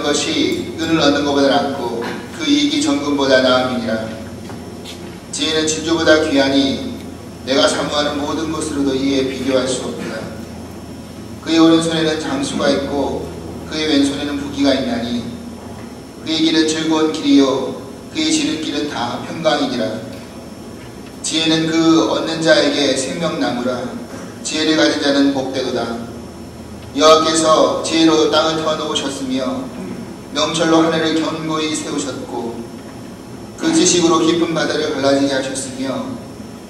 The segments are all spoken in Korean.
것이 은을 얻는 것보다 낫고 그 이익이 정금보다 나음이니라. 지혜는 진주보다 귀하니 내가 사모하는 모든 것으로도 이에 비교할 수 없다. 그의 오른손에는 장수가 있고 그의 왼손에는 부귀가 있나니 그의 길은 즐거운 길이요 그의 지름길은 다 평강이니라. 지혜는 그 얻는 자에게 생명나무라. 지혜를 가진 자는 복되도다. 여호와께서 지혜로 땅을 터놓으셨으며 명철로 하늘을 견고히 세우셨고 그 지식으로 깊은 바다를 갈라지게 하셨으며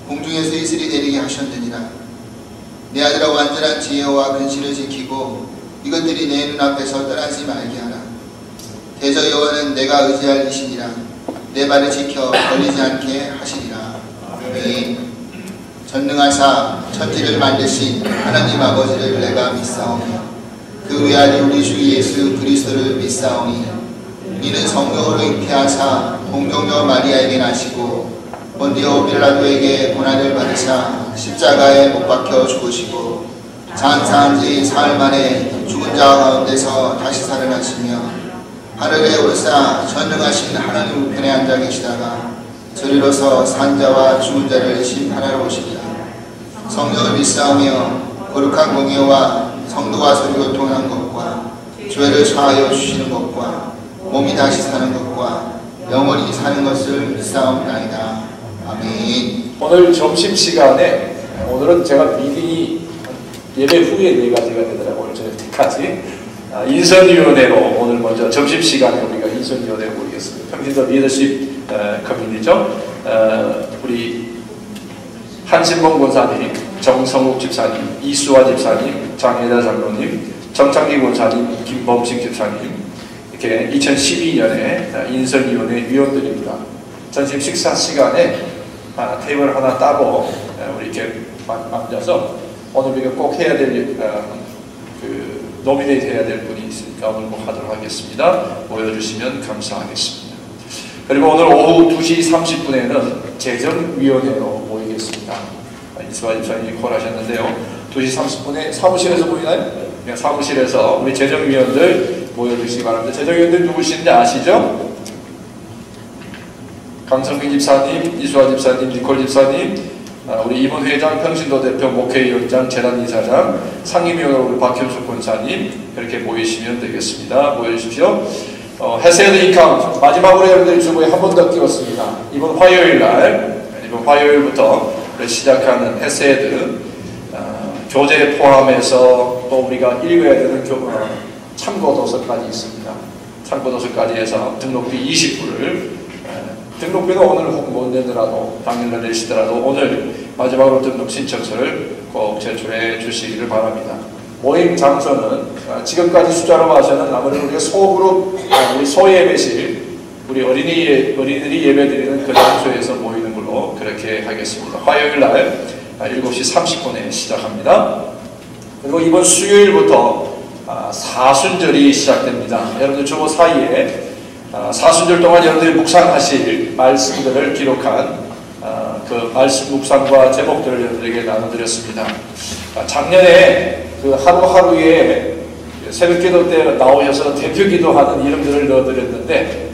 공중에서 이슬이 내리게 하셨느니라. 내 아들아 완전한 지혜와 근신을 지키고 이것들이 내 눈앞에서 떠나지 말게 하라. 대저 여호와는 내가 의지할 이시니라. 내 발을 지켜 걸리지 않게 하시리라. 아멘. 전능하사 천지를 만드신 하나님 아버지를 내가 믿사오니 그 외아들 우리 주 예수 그리스도를 믿사오니 이는 성령으로 잉태하사 동정녀 마리아에게 나시고 본디오 빌라도에게 고난을 받으사 십자가에 못 박혀 죽으시고 장사한 지 사흘 만에 죽은 자 가운데서 다시 살아나시며 하늘에 오르사 전능하신 하나님 우편에 앉아 계시다가 저리로서 산자와 죽은 자를 심판하러 오시리라. 성령을 믿사오며 거룩한 공예와 성도와 서로 교통하는 것과 죄를 사하여 주시는 것과 몸이 다시 사는 것과 영원히 사는 것을 믿사옵나이다. 아멘. 오늘 점심시간에 오늘은 제가 미리 예배 후에 4가지가 되더라고요. 오늘 저녁때까지 인선위원회로 오늘 먼저 점심시간에 우리가 인선위원회를 모이겠습니다. 평신도 리더십 커뮤니티죠. 우리 한신봉 권사님, 정성욱 집사님, 이수화 집사님, 장혜자 장로님, 정창기 권사님, 김범식 집사님 이렇게 2012년에 인선위원회 위원들입니다. 점심 식사 시간에 테이블 하나 따고 우리 이렇게 앉아서 오늘 우리가 꼭 해야 될 노미네이트 해야 될 분이 있으니까 오늘 꼭 하도록 하겠습니다. 모여주시면 감사하겠습니다. 그리고 오늘 오후 2시 30분에는 재정위원회로 모이겠습니다. 이수아 집사님이 콜하셨는데요. 2시 30분에 사무실에서 모이나요? 네, 사무실에서 우리 재정위원들 모여주시기 바랍니다. 재정위원들 누구신지 아시죠? 강성민 집사님, 이수아 집사님, 니콜 집사님, 우리 임원 회장, 평신도 대표, 목회위원장, 재단 이사장, 상임위원으로 우리 박현숙 권사님 이렇게 모이시면 되겠습니다. 모여주십시오. 헤세드 인카운트 마지막으로 여러분들이 주보에 한 번 더 끼웠습니다. 이번 화요일부터 시작하는 헤세드 교재 포함해서 또 우리가 읽어야 되는 참고 도서까지 있습니다. 참고 도서까지 해서 등록비 20불을 등록비는 오늘 혹 못 내더라도 당일날 내시더라도 오늘 마지막으로 등록 신청서를 꼭 제출해 주시기를 바랍니다. 모임 장소는 지금까지 숫자로 봐서는 아무래도 우리가 소그룹, 우리 소예배실, 우리 어린이들이 예배드리는 그 장소에서 모이는 걸로 그렇게 하겠습니다. 화요일날 7시 30분에 시작합니다. 그리고 이번 수요일부터 사순절이 시작됩니다. 여러분들 주보 사이에 사순절 동안 여러분들이 묵상하실 말씀들을 기록한 그 말씀 묵상과 제목들을 여러분들에게 나눠드렸습니다. 작년에 그 하루하루에 새벽기도 때 나오셔서 대표기도하는 이름들을 넣어드렸는데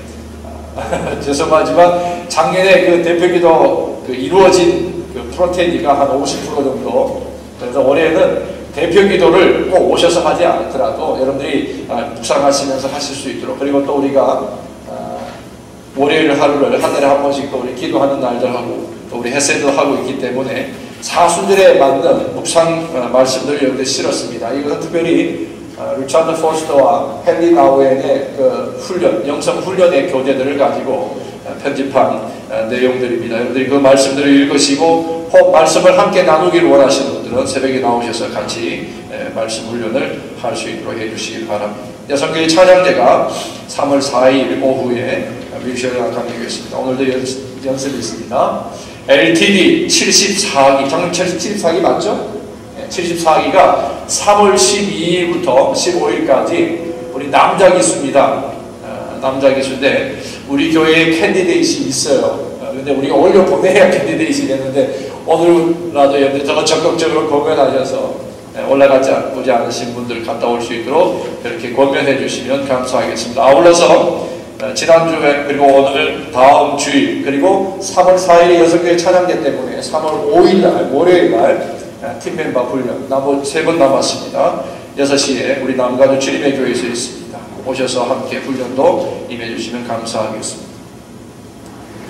죄송하지만 작년에 그 대표기도 그 이루어진 그 프로테니가 한 50% 정도. 그래서 올해는 대표기도를 꼭 오셔서 하지 않더라도 여러분들이 묵상하시면서 하실 수 있도록, 그리고 또 우리가 월요일 하루를 한 달에 한 번씩 또 우리 기도하는 날들하고 또 우리 헤세도 하고 있기 때문에 사순절에 맞는 묵상 말씀들을 여러분들 실었습니다. 이것은 특별히 리차드 포스터와 헨리 나우엔의 그 훈련, 영성 훈련의 교재들을 가지고 편집한 내용들입니다. 여러분들이 그 말씀들을 읽으시고 혹 말씀을 함께 나누기를 원하시는 분들은 새벽에 나오셔서 같이 말씀 훈련을 할 수 있도록 해주시기 바랍니다. 여성교회 찬양대가 3월 4일 오후에 뮤지컬 강의하겠습니다. 오늘도 연습이 있습니다. LTD 74기, 작년 74기 맞죠? 74기가 3월 12일부터 15일까지 우리 남자 기수입니다. 남자 기수인데 우리 교회에 캔디데이시 있어요. 근데 우리가 올려 보내야 캔디데이시 됐는데 오늘라도 여러분들 더 적극적으로 공연하셔서 오지 않으신 분들 갔다 올 수 있도록 그렇게 권면해 주시면 감사하겠습니다. 아울러서 지난주에 그리고 오늘 다음 주일 그리고 3월 4일에 6교회 찬양제 때문에 3월 5일날 월요일날 팀 멤버 훈련 나머지 3번 남았습니다. 6시에 우리 남가주 주림의 교회에서 있습니다. 오셔서 함께 훈련도 임해주시면 감사하겠습니다.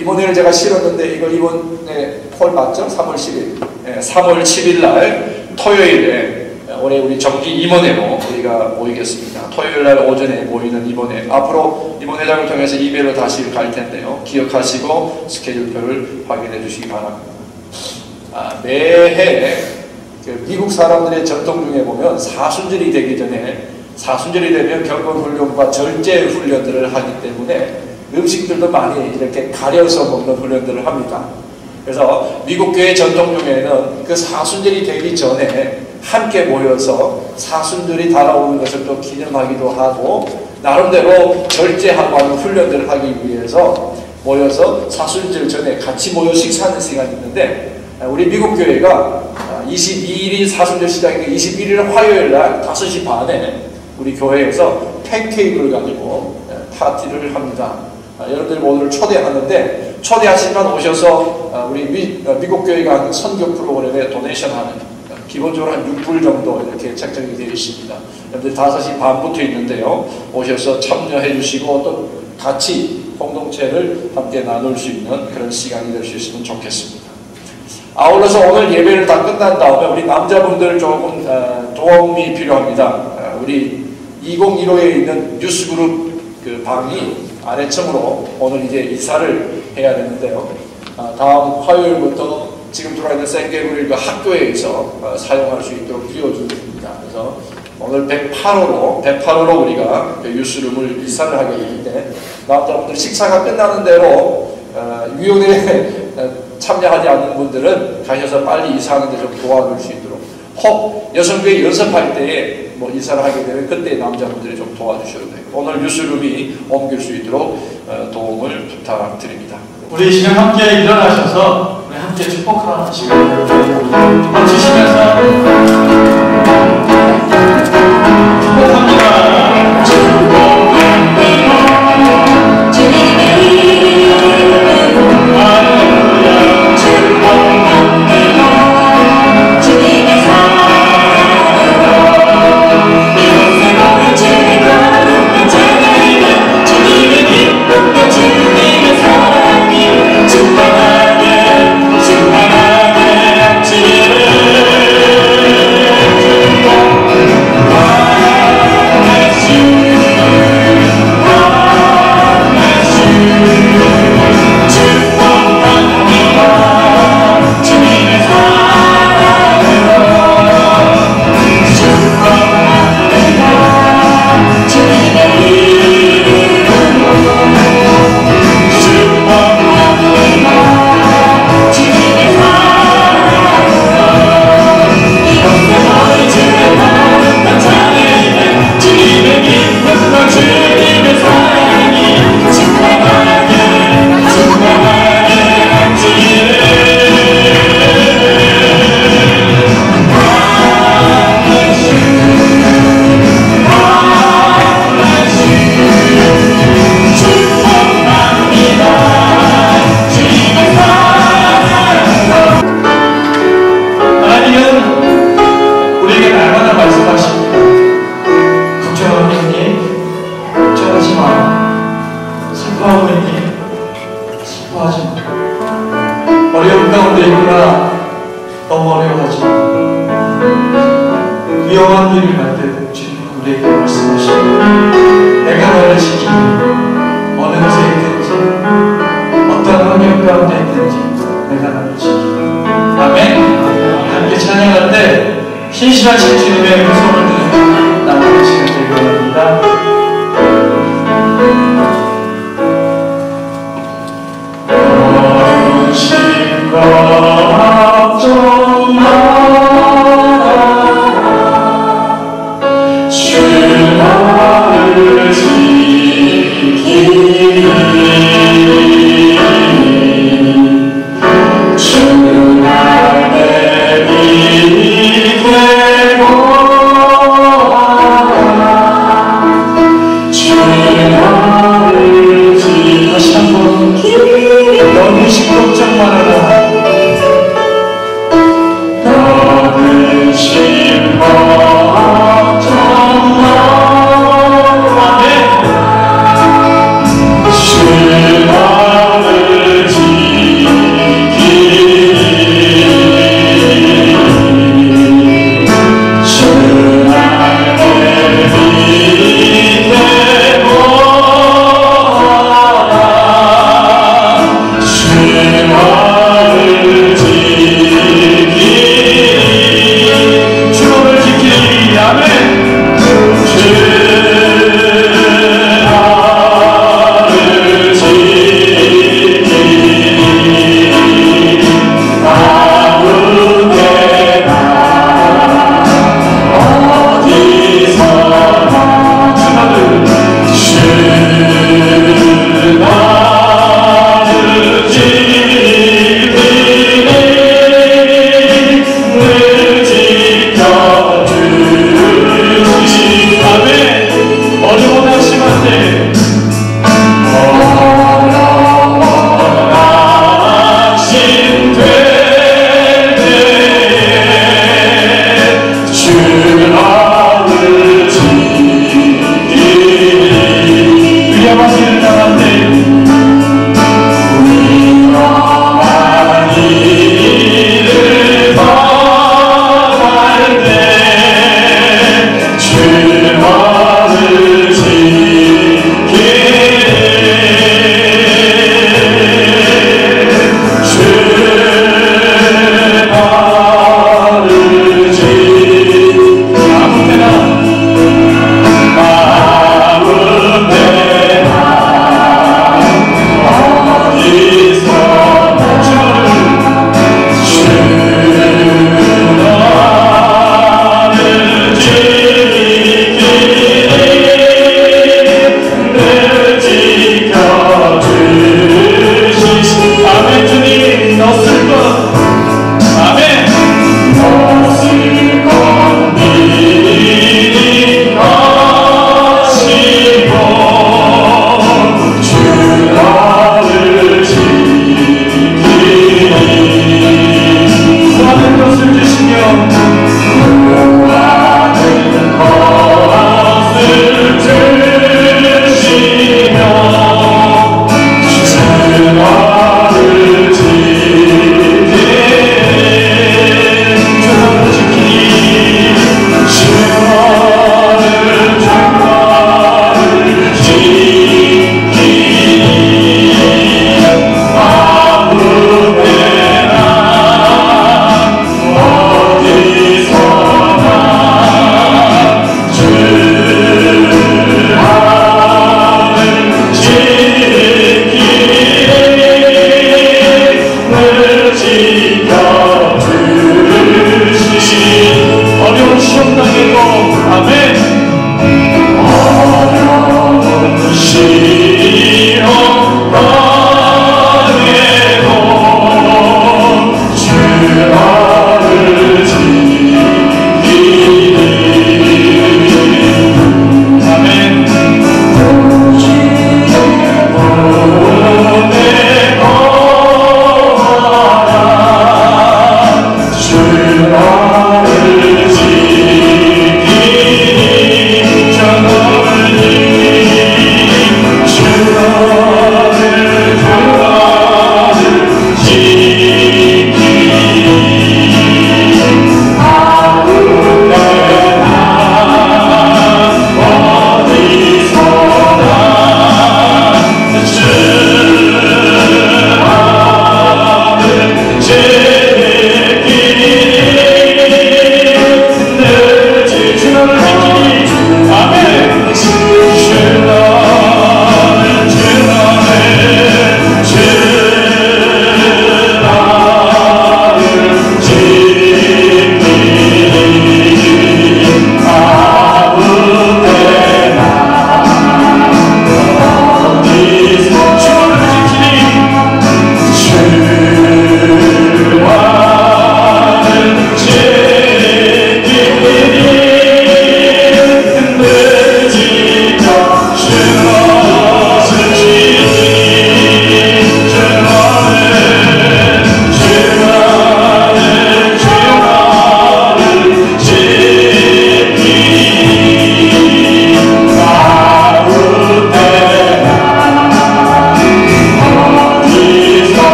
이번에는 제가 실었는데 이걸 이번에 폴 맞죠? 3월 10일 3월 10일 날 토요일에 올해 우리 정기 임원회로 우리가 모이겠습니다. 토요일 날 오전에 모이는 임원회 앞으로 임원회장을 통해서 이메일로 다시 갈 텐데요. 기억하시고 스케줄표를 확인해 주시기 바랍니다. 매해 미국 사람들의 전통 중에 보면 사순절이 되기 전에 사순절이 되면 경건훈련과 절제훈련들을 하기 때문에 음식들도 많이 이렇게 가려서 먹는 훈련들을 합니다. 그래서 미국 교회 전통 중에는 그 사순절이 되기 전에 함께 모여서 사순절이 다가오는 것을 또 기념하기도 하고 나름대로 절제하고 하는 훈련들을 하기 위해서 모여서 사순절 전에 같이 모여 식사하는 시간이 있는데 우리 미국 교회가 22일이 사순절 시작이니까 21일 화요일 날 5시 반에 우리 교회에서 팬케이크를 가지고 파티를 합니다. 여러분들이 모두를 초대하는데 초대하시면 오셔서 우리 미국 교회가 하는 선교 프로그램에 도네이션 하는 기본적으로 한 6불 정도 이렇게 책정이 되어 있습니다. 여러분들 5시 반부터 있는데요. 오셔서 참여해 주시고 또 같이 공동체를 함께 나눌 수 있는 그런 시간이 될 수 있으면 좋겠습니다. 아울러서 오늘 예배를 다 끝난 다음에 우리 남자분들 조금 도움이 필요합니다. 우리 2015에 있는 뉴스그룹 그 방이 아래층으로 오늘 이제 이사를 해야 되는데요. 다음 화요일부터 지금 들어와 있는 생계구리 그 학교에서 사용할 수 있도록 비워줍니다. 그래서 오늘 108호로 우리가 그 뉴스룸을 이사를 하게 되는데 남자분들 식사가 끝나는 대로 위원회에 참여하지 않는 분들은 가셔서 빨리 이사하는 데 좀 도와줄 수 있도록 혹 여성교회 연습할 때에 뭐 이사를 하게 되면 그때 남자분들이 좀 도와주셔도 돼요. 오늘 뉴스룸이 옮길 수 있도록 도움을 부탁드립니다. 우리 지금 함께 일어나셔서 우리 함께 축복하는 시간을 주시면서 축복합니다. 축복합니다. 주님의 이름으로 할렐루야. 축복합니다. 주님의 사랑으로 이곳에 모인 주의 거룩한 찬양이 주님의 기쁨과 주님의 사랑이 충만하게 충만하게 넘치기를 위험한 길을 갈 때 주님은 우리에게 말씀하시고 내가 너를 지키니 어느 곳에 있든지 어떤 환경 가운데 있든지 내가 너를 지키니 아멘. 함께 찬양할 때 신실하신 주님의 음성을 듣는 나머지 시간 되기 원합니다. 주 나의 빛이 되고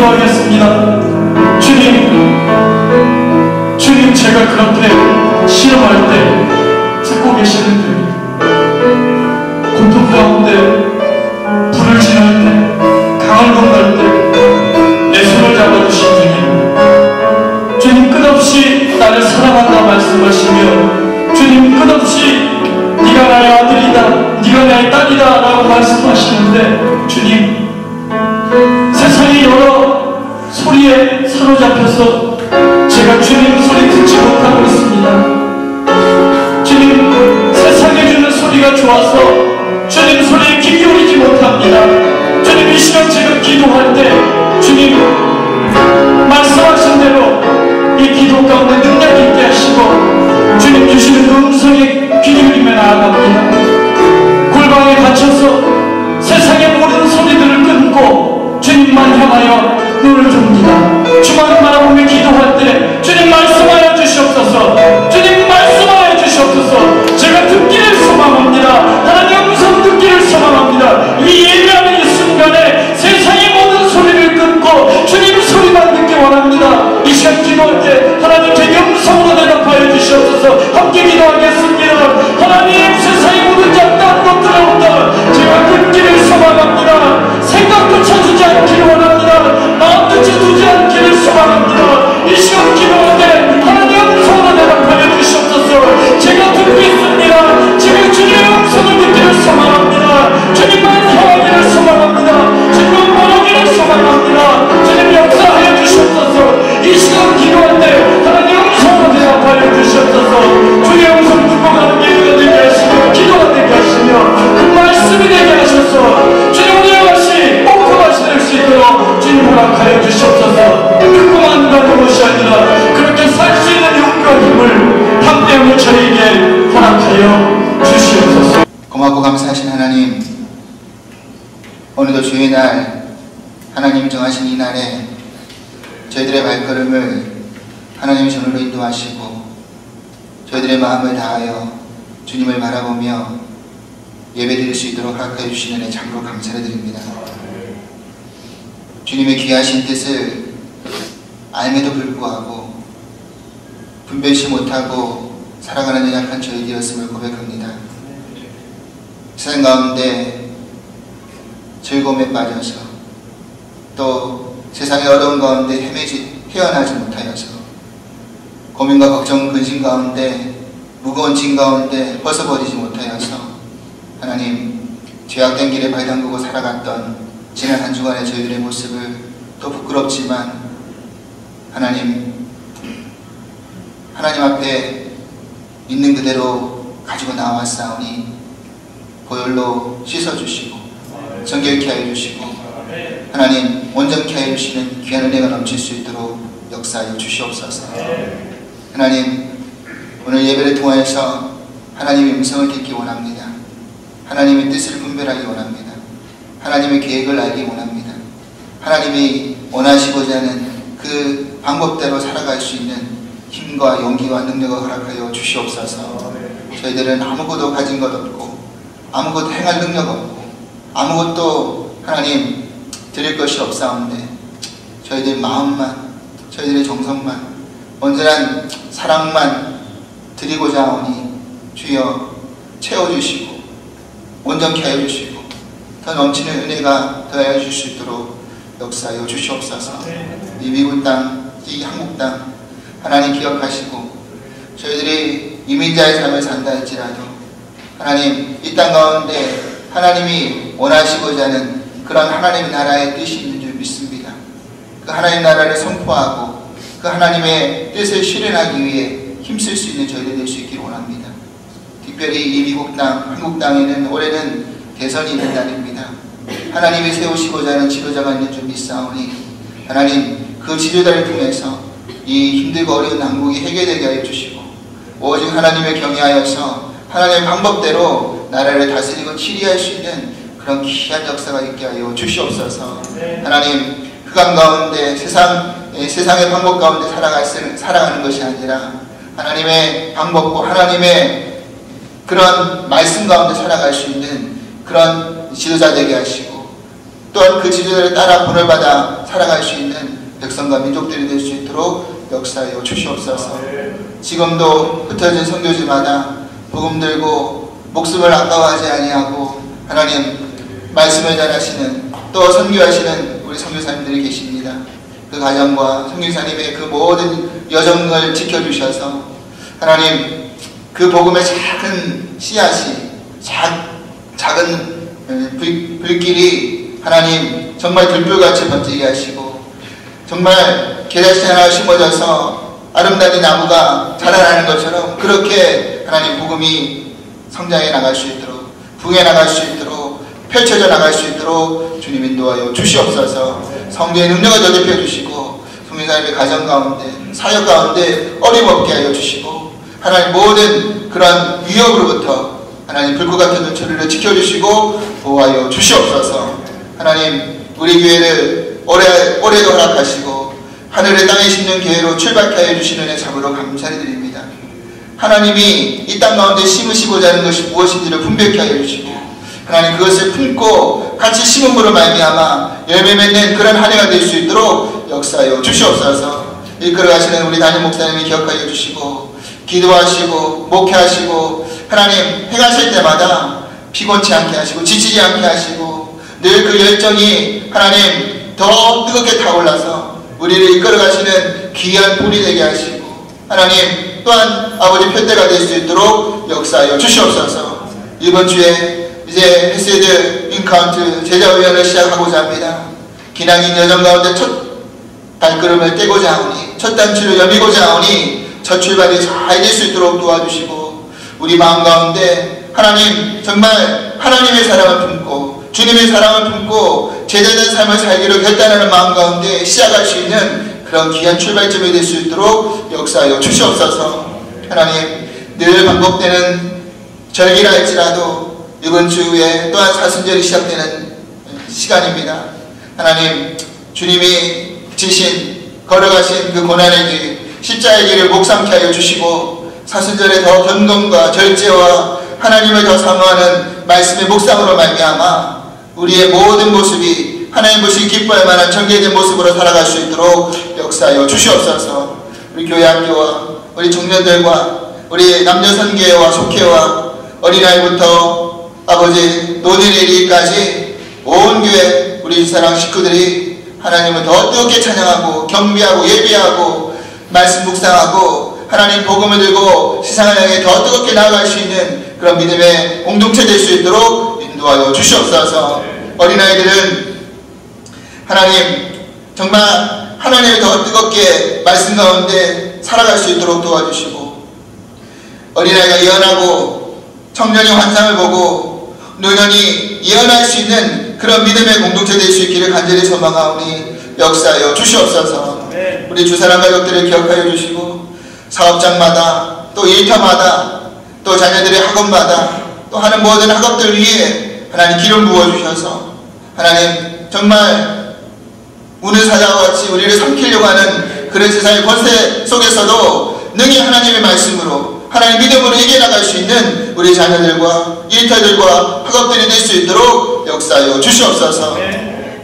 기도하겠습니다. 주님 제가 그렇게 시험할 때 듣고 계시는데, 고통 가운데 불을 지날 때, 강을 건널 때 내 손을 잡아주신 주님 끝없이 나를 사랑한다 말씀하시며, 주님 끝없이 네가 나의 아들이다, 네가 나의 딸이다 라고 말씀하시는데, 주님 세상의 여러 소리에 사로잡혀서 제가 주님 소리 듣지 못하고 있습니다. 주님 세상에 주는 소리가 좋아서 주님 소리에 귀 기울이지 못합니다. 주님 이 시간 제가 기도할 때 주님 말씀하신 대로 이 기도 가운데 능력 있게 하시고 주님 주시는 음성에 귀 기울이며 나아갑니다. 골방에 갇혀서 세상의 모든 소리들을 끊고 주님만 향하여 눈을 듭니다. 주만 바라보며 기도할 때 주님 말씀하여 주시옵소서. 주님 말씀하여 주시옵소서. 제가 듣기를 소망합니다. 하나님 음성 듣기를 소망합니다. 이 예배하는 이 순간에 세상의 모든 소리를 끊고 주님 소리만 듣기 원합니다. 이 시간 기도할 때 하나님 제 음성으로 대답하여 주시옵소서. 함께 기도하겠습니다. 하나님 세상의 모든 잡다한 것들로부터 제가 듣기를 소망합니다. 생각도 쳐주지 않기를 원합니다. 마음도 쳐주지 않기를 소망합니다. 이 시간 기도할 때 하나님 음성으로 대답하여 주시옵소서. 제가 듣겠습니다. 지금 주님의 음성을 듣기를 소망합니다. 주님만 향하기를 소망합니다. 주님만 보기를 소망합니다. 주님 역사하여 주시옵소서. 이 시간 기도할 때 하나님 음성으로 대답하여 주시옵소서. 주의 음성 듣고 가는 예배가 되게 하시며 기도가 되게 하시며 그 말씀이 되게 하셔서 주님 오늘 같이 꼼꼼하시 될 수 있도록 주님 허락하여 주시옵소서. 듣고만 가는 것이 아니라 그렇게 살 수 있는 용과 힘을 담대함을 저에게 허락하여 주시옵소서. 고맙고 감사하신 하나님, 오늘도 주의 날, 하나님 정하신 이 날에 저희들의 발걸음을 하나님의 전으로 인도하시고 저희들의 마음을 다하여 주님을 바라보며 예배드릴 수 있도록 허락하여 주시는 애 참으로 감사를 드립니다. 주님의 귀하신 뜻을 알매도 불구하고 분별치 못하고 살아가는 연약한 저희되었음을 고백합니다. 세상 가운데 즐거움에 빠져서 또 세상의 어려운 가운데 헤어나지 못하여서 고민과 걱정 근심 가운데 무거운 짐 가운데 벗어버리지 못하여서 하나님 죄악된 길에 발 담그고 살아갔던 지난 한 주간의 저희들의 모습을 또 부끄럽지만 하나님 앞에 있는 그대로 가지고 나왔사오니 보혈로 씻어주시고 정결케 하여 주시고 하나님 온전케 하여 주시는 귀한 은혜가 넘칠 수 있도록 역사하여 주시옵소서. 하나님 오늘 예배를 통하여서 하나님의 음성을 듣기 원합니다. 하나님의 뜻을 분별하기 원합니다. 하나님의 계획을 알기 원합니다. 하나님이 원하시고자 하는 그 방법대로 살아갈 수 있는 힘과 용기와 능력을 허락하여 주시옵소서. 저희들은 아무것도 가진 것 없고 아무것도 행할 능력 없고 아무것도 하나님 드릴 것이 없사온데 저희들 마음만 저희들의 정성만 온전한 사랑만 드리고자 하오니 주여 채워주시고 온전케 하여 주시고 더 넘치는 은혜가 더하여 주실 수 있도록 역사하여 주시옵소서. 이 미국 땅, 이 한국 땅 하나님 기억하시고 저희들이 이민자의 삶을 산다 할지라도 하나님 이 땅 가운데 하나님이 원하시고자 하는 그런 하나님의 나라의 뜻이 있는 줄 믿습니다. 그 하나님 나라를 선포하고 그 하나님의 뜻을 실현하기 위해 힘쓸 수 있는 저희들 될 수 있기를 원합니다. 특별히 이 미국 땅, 한국 땅에는 올해는 대선이 있는 날입니다. 하나님이 세우시고자 하는 지도자가 있는 줄 믿사오니 하나님 그 지도자를 통해서 이 힘들고 어려운 한국이 해결되게 하여 주시고 오직 하나님을 경외하여서 하나님의 방법대로 나라를 다스리고 치리할 수 있는 그런 귀한 역사가 있게 하여 주시옵소서. 하나님 흑암 가운데 세상의 방법 가운데 살아가는 것이 아니라 하나님의 방법과 하나님의 그런 말씀 가운데 살아갈 수 있는 그런 지도자 되게 하시고 또한 그 지도자를 따라 본을 받아 살아갈 수 있는 백성과 민족들이 될 수 있도록 역사하여 주시옵소서. 지금도 흩어진 선교지마다 복음 들고 목숨을 아까워하지 아니하고 하나님 말씀을 전하시는 또 선교하시는 우리 선교사님들이 계십니다. 그 가정과 선교사님의 그 모든 여정을 지켜주셔서 하나님 그 복음의 작은 씨앗이 작은 불길이 하나님 정말 들불같이 번지게 하시고 정말 계략시 하나 심어져서 아름다운 나무가 자라나는 것처럼 그렇게 하나님 복음이 성장해 나갈 수 있도록 부흥해 나갈 수 있도록 펼쳐져 나갈 수 있도록 주님 인도하여 주시옵소서. 성도의 능력을 더 높여주시고 성도사님의 가정 가운데 사역 가운데 어림없게 하여 주시고 하나님 모든 그런 위협으로부터 하나님 불꽃 같은 눈초리를 지켜주시고 보호하여 주시옵소서. 하나님 우리 교회를 올해도 허락하시고 하늘의 땅에 심는 교회로 출발케 하여 주시는 은혜 참으로 감사드립니다. 하나님이 이 땅 가운데 심으시고자 하는 것이 무엇인지를 분별케 하여 주시고 하나님 그것을 품고 같이 심음으로 말미암아 열매 맺는 그런 한 해가 될 수 있도록 역사하여 주시옵소서. 이끌어가시는 우리 담임 목사님을 기억하여 주시고 기도하시고 목회하시고 하나님 행하실 때마다 피곤치 않게 하시고 지치지 않게 하시고 늘 그 열정이 하나님 더 뜨겁게 타올라서 우리를 이끌어가시는 귀한 불이 되게 하시고 하나님 또한 아버지 편대가 될 수 있도록 역사하여 주시옵소서. 이번 주에 이제 헤세드 인카운트 제자훈련을 시작하고자 합니다. 기나긴 여정 가운데 첫 발걸음을 떼고자 하오니 첫 단추를 여미고자 하오니 첫 출발이 잘 될 수 있도록 도와주시고 우리 마음 가운데 하나님 정말 하나님의 사랑을 품고 주님의 사랑을 품고 제대된 삶을 살기로 결단하는 마음 가운데 시작할 수 있는 그런 귀한 출발점이 될 수 있도록 역사하여 주시옵소서. 하나님 늘 반복되는 절기라 할지라도 이번 주에 또한 사순절이 시작되는 시간입니다. 하나님 주님이 지신 걸어가신 그 고난의 길 십자의 길을 목삼게 하여 주시고 사순절에 더 경건과 절제와 하나님을 더 사모하는 말씀의 묵상으로 말미암아 우리의 모든 모습이 하나님 보시기 기뻐할 만한 정제된 모습으로 살아갈 수 있도록 역사하여 주시옵소서. 우리 교회 학교와 우리 청년들과 우리 남녀선교회와 속회와 어린아이부터 아버지 노년에 이르기까지 온 교회 우리 사랑 식구들이 하나님을 더 뜨겁게 찬양하고 경배하고 예배하고 말씀 묵상하고 하나님 복음을 들고 세상을 향해 더 뜨겁게 나아갈 수 있는 그런 믿음의 공동체 될 수 있도록 인도하여 주시옵소서. 어린아이들은 하나님 정말 하나님을 더 뜨겁게 말씀 가운데 살아갈 수 있도록 도와주시고 어린아이가 예언하고 청년이 환상을 보고 노년이 예언할 수 있는 그런 믿음의 공동체 될 수 있기를 간절히 소망하오니 역사하여 주시옵소서. 우리 주사람 가족들을 기억하여 주시고 사업장마다 또 일터마다 또 자녀들의 학원마다 또 하는 모든 학업들 위에 하나님 기름 부어주셔서 하나님 정말 우는 사자와 같이 우리를 삼키려고 하는 그런 세상의 권세 속에서도 능히 하나님의 말씀으로 하나님 믿음으로 이겨나갈 수 있는 우리 자녀들과 일터들과 학업들이 될 수 있도록 역사하여 주시옵소서.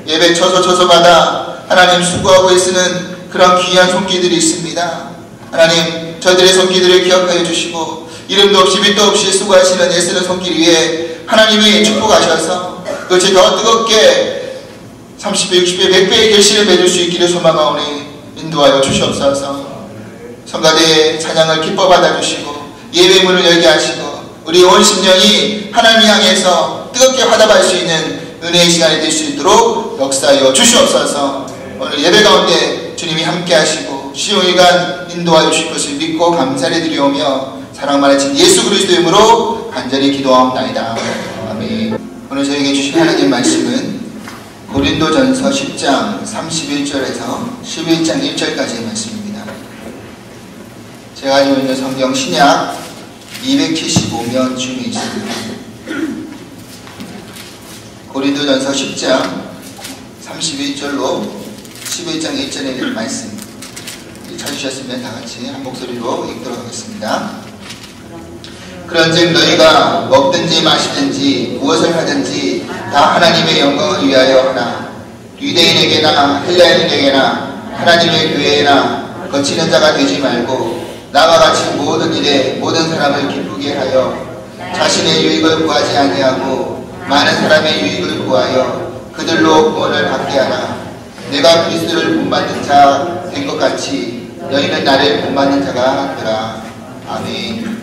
예배 처소마다 하나님 수고하고 애쓰는 그런 귀한 손길들이 있습니다. 하나님 저들의 손길들을 기억하여 주시고 이름도 없이 빛도 없이 수고하시는 애쓰는 손길 위에 하나님이 축복하셔서 그것이 더 뜨겁게 30배, 60배, 100배의 결실을 맺을 수 있기를 소망하오니 인도하여 주시옵소서. 성가대의 찬양을 기뻐 받아주시고 예배문을 열게 하시고 우리 온 심령이 하나님 향해서 뜨겁게 화답할 수 있는 은혜의 시간이 될 수 있도록 역사하여 주시옵소서. 오늘 예배 가운데 주님이 함께 하시고 시용일간 인도하여 주실 것을 믿고 감사를 드리오며 사랑 많으신 예수 그리스도의 이름으로 간절히 기도하옵나이다. 아멘. 오늘 저에게 주신 하나님 말씀은 고린도전서 10장 31절에서 11장 1절까지의 말씀입니다. 제가 가지고 있는 성경 신약 275면 중에 있습니다. 고린도전서 10장 31절로 11장 1절의 말씀 찾으셨으면 다같이 한 목소리로 읽도록 하겠습니다. 그런즉 너희가 먹든지 마시든지 무엇을 하든지 다 하나님의 영광을 위하여 하나 유대인에게나 헬라인에게나 하나님의 교회나 거치는 자가 되지 말고 나와 같이 모든 일에 모든 사람을 기쁘게 하여 자신의 유익을 구하지 아니하고 많은 사람의 유익을 구하여 그들로 구원을 받게 하라. 내가 그리스도를 본받는 자 된 것 같이 너희는 나를 본받는 자가 되라. 아멘.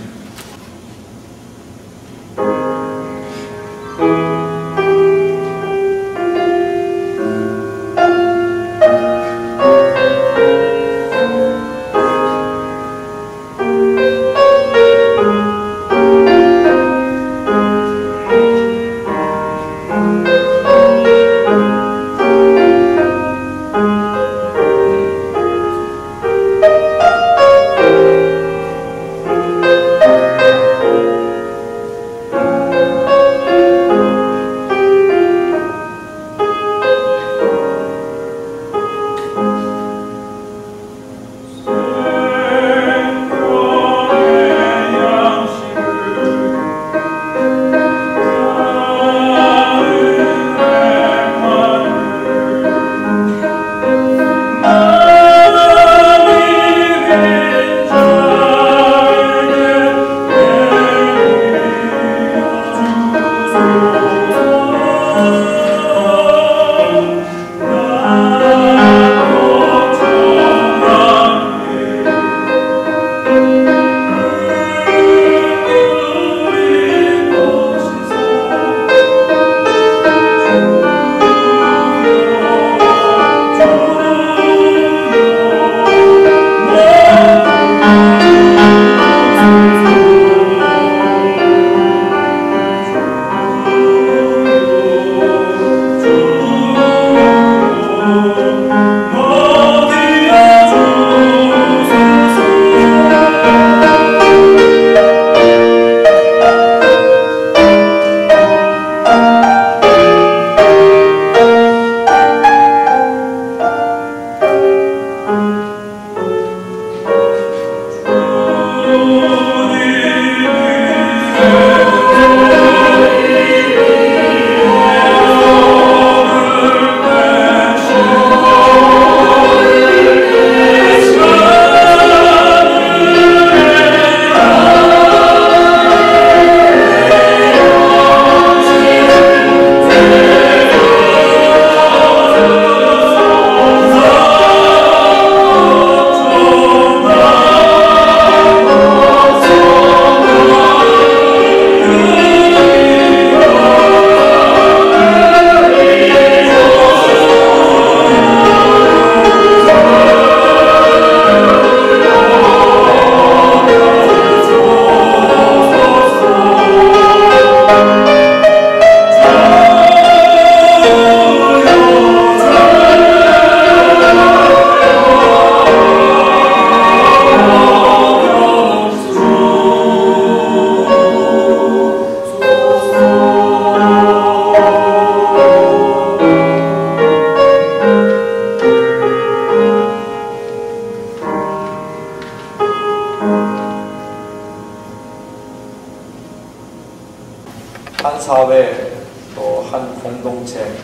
한 사회, 또 한 공동체,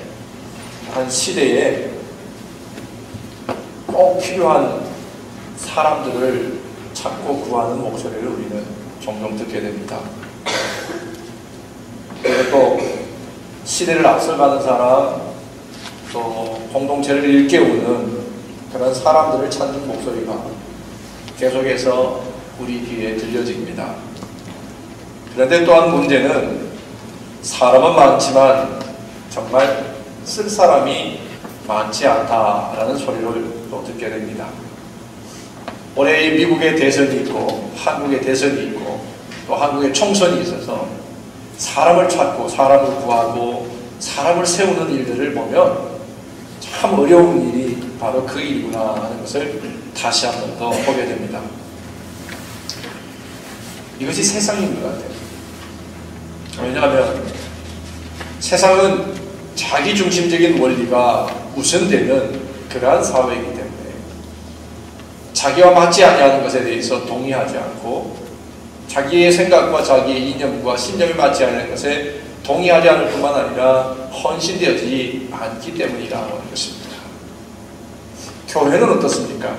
한 시대에 꼭 필요한 사람들을 찾고 구하는 목소리를 우리는 종종 듣게 됩니다. 그리고 또 시대를 앞서가는 사람, 또 공동체를 일깨우는 그런 사람들을 찾는 목소리가 계속해서 우리 귀에 들려집니다. 그런데 또한 문제는 사람은 많지만 정말 쓸 사람이 많지 않다라는 소리를 또 듣게 됩니다. 올해 미국의 대선이 있고 한국의 대선이 있고 또 한국의 총선이 있어서 사람을 찾고 사람을 구하고 사람을 세우는 일들을 보면 참 어려운 일이 바로 그 일이구나 하는 것을 다시 한 번 더 보게 됩니다. 이것이 세상인 것 같아요. 왜냐하면 세상은 자기중심적인 원리가 우선되는 그러한 사회이기 때문에 자기와 맞지 아니하는 것에 대해서 동의하지 않고 자기의 생각과 자기의 이념과 신념에 맞지 않는 것에 동의하지 않을 뿐만 아니라 헌신되어지지 않기 때문이라는 것입니다. 교회는 어떻습니까?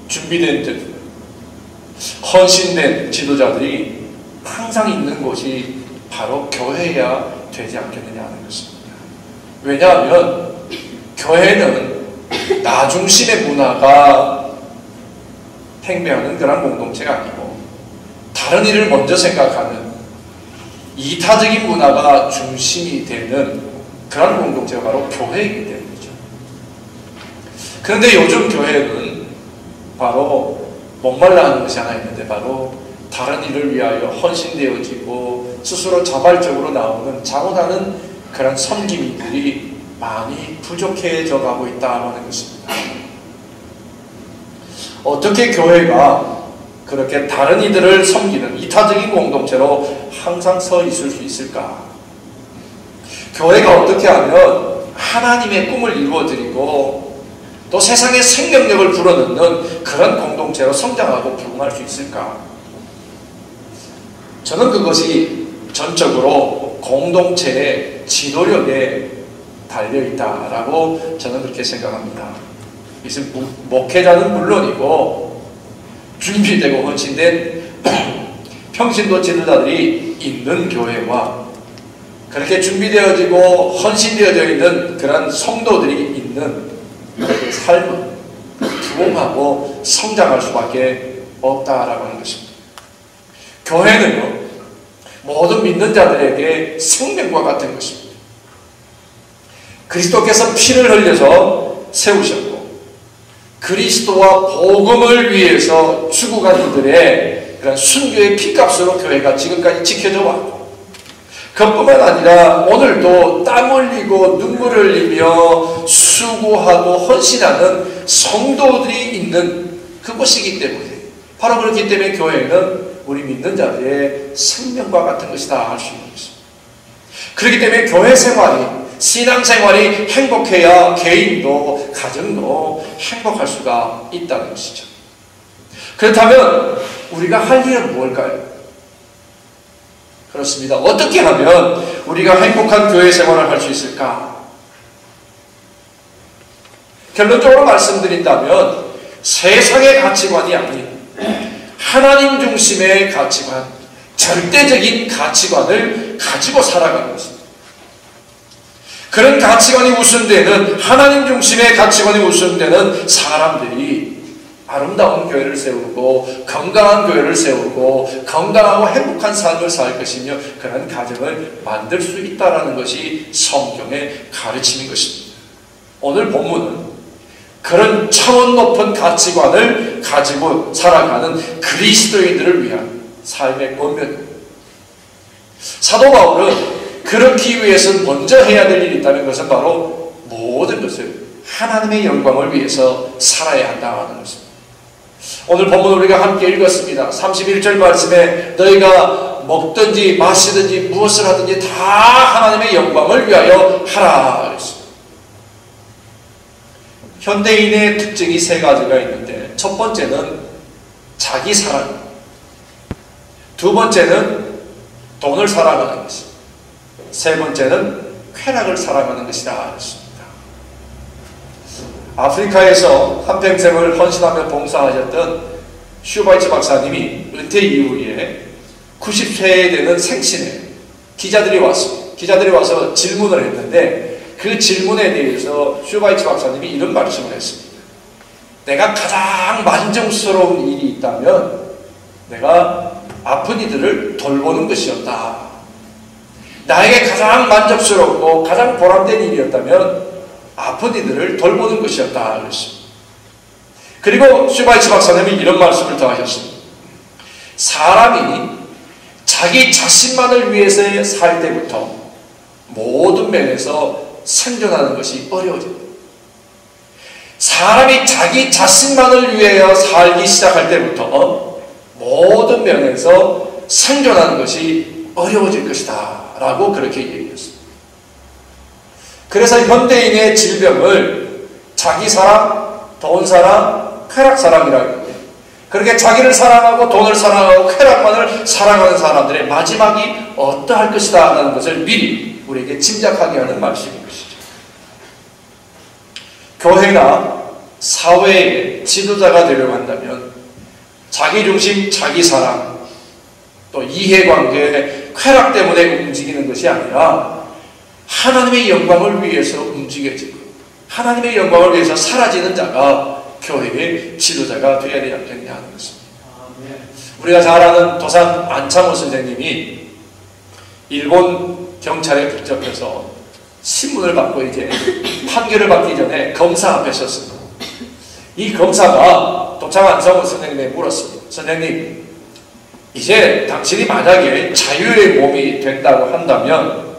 준비된 듯 헌신된 지도자들이 항상 있는 곳이 바로 교회여야 되지 않겠느냐 하는 것입니다. 왜냐하면 교회는 나 중심의 문화가 행배하는 그런 공동체가 아니고 다른 일을 먼저 생각하는 이타적인 문화가 중심이 되는 그런 공동체가 바로 교회이기 때문이죠. 그런데 요즘 교회는 바로 목말라 하는 것이 하나 있는데 바로 다른 일을 위하여 헌신되어지고 스스로 자발적으로 나오는 자원하는 그런 섬김이들이 많이 부족해져 가고 있다는 것입니다. 어떻게 교회가 그렇게 다른 이들을 섬기는 이타적인 공동체로 항상 서 있을 수 있을까? 교회가 어떻게 하면 하나님의 꿈을 이루어드리고 또 세상의 생명력을 불어넣는 그런 공동체로 성장하고 부흥할 수 있을까? 저는 그것이 전적으로 공동체의 지도력에 달려있다라고 저는 그렇게 생각합니다. 이것은 목회자는 물론이고 준비되고 헌신된 평신도 지도자들이 있는 교회와 그렇게 준비되어지고 헌신되어져 있는 그런 성도들이 있는 삶은 부흥하고 성장할 수밖에 없다라고 하는 것입니다. 교회는요, 모든 믿는 자들에게 생명과 같은 것입니다. 그리스도께서 피를 흘려서 세우셨고 그리스도와 복음을 위해서 죽어간 이들의 그런 순교의 피값으로 교회가 지금까지 지켜져 왔고 그것뿐만 아니라 오늘도 땀 흘리고 눈물 흘리며 수고하고 헌신하는 성도들이 있는 그곳이기 때문에 바로 그렇기 때문에 교회는 우리 믿는 자들의 생명과 같은 것이다 할 수 있는 것입니다. 그렇기 때문에 교회 생활이 신앙생활이 행복해야 개인도 가정도 행복할 수가 있다는 것이죠. 그렇다면 우리가 할 일은 무엇일까요? 그렇습니다. 어떻게 하면 우리가 행복한 교회 생활을 할 수 있을까? 결론적으로 말씀드린다면 세상의 가치관이 아닌 하나님 중심의 가치관, 절대적인 가치관을 가지고 살아가는 것입니다. 그런 가치관이 우선되는 하나님 중심의 가치관이 우선되는 사람들이 아름다운 교회를 세우고 건강한 교회를 세우고 건강하고 행복한 삶을 살 것이며 그런 가정을 만들 수 있다는 것이 성경의 가르침인 것입니다. 오늘 본문은 그런 차원 높은 가치관을 가지고 살아가는 그리스도인들을 위한 삶의 권면입니다. 사도 바울은 그렇기 위해서 먼저 해야 될 일이 있다면 그것은 바로 모든 것을 하나님의 영광을 위해서 살아야 한다는 것입니다. 오늘 본문 우리가 함께 읽었습니다. 31절 말씀에 너희가 먹든지 마시든지 무엇을 하든지 다 하나님의 영광을 위하여 하라 그랬습니다. 현대인의 특징이 세 가지가 있는데 첫 번째는 자기 사랑, 두 번째는 돈을 사랑하는 것입니다. 세 번째는 쾌락을 사랑하는 것이다 했습니다. 아프리카에서 한평생을 헌신하며 봉사하셨던 슈바이츠 박사님이 은퇴 이후에 90세에 되는 생신에 기자들이 왔습니다. 기자들이 와서 질문을 했는데 그 질문에 대해서 슈바이츠 박사님이 이런 말씀을 했습니다. 내가 가장 만족스러운 일이 있다면 내가 아픈 이들을 돌보는 것이었다. 나에게 가장 만족스럽고 가장 보람된 일이었다면 아픈 이들을 돌보는 것이었다 그랬습니다. 그리고 슈바이츠 박사님이 이런 말씀을 더 하셨습니다. 사람이 자기 자신만을 위해서 살 때부터 모든 면에서 생존하는 것이 어려워집니다. 사람이 자기 자신만을 위하여 살기 시작할 때부터 모든 면에서 생존하는 것이 어려워질 것이다 라고 그렇게 얘기했습니다. 그래서 현대인의 질병을 자기 사랑, 돈 사랑, 쾌락 사랑이라고 합니다. 그렇게 자기를 사랑하고 돈을 사랑하고 쾌락만을 사랑하는 사람들의 마지막이 어떠할 것이다 라는 것을 미리 우리에게 짐작하게 하는 말씀인 것이죠. 교회나 사회의 지도자가 되려고 한다면 자기중심, 자기사랑, 또 이해관계의 쾌락 때문에 움직이는 것이 아니라 하나님의 영광을 위해서 움직여지고 하나님의 영광을 위해서 사라지는 자가 교회의 지도자가 되어야 되지 않겠냐 하는 것입니다. 우리가 잘 아는 도산 안창호 선생님이 일본 경찰에 붙잡혀서 신문을 받고 이제 판결을 받기 전에 검사 앞에 섰습니다. 이 검사가 도산 안창호 선생님에게 물었습니다. 선생님, 이제 당신이 만약에 자유의 몸이 된다고 한다면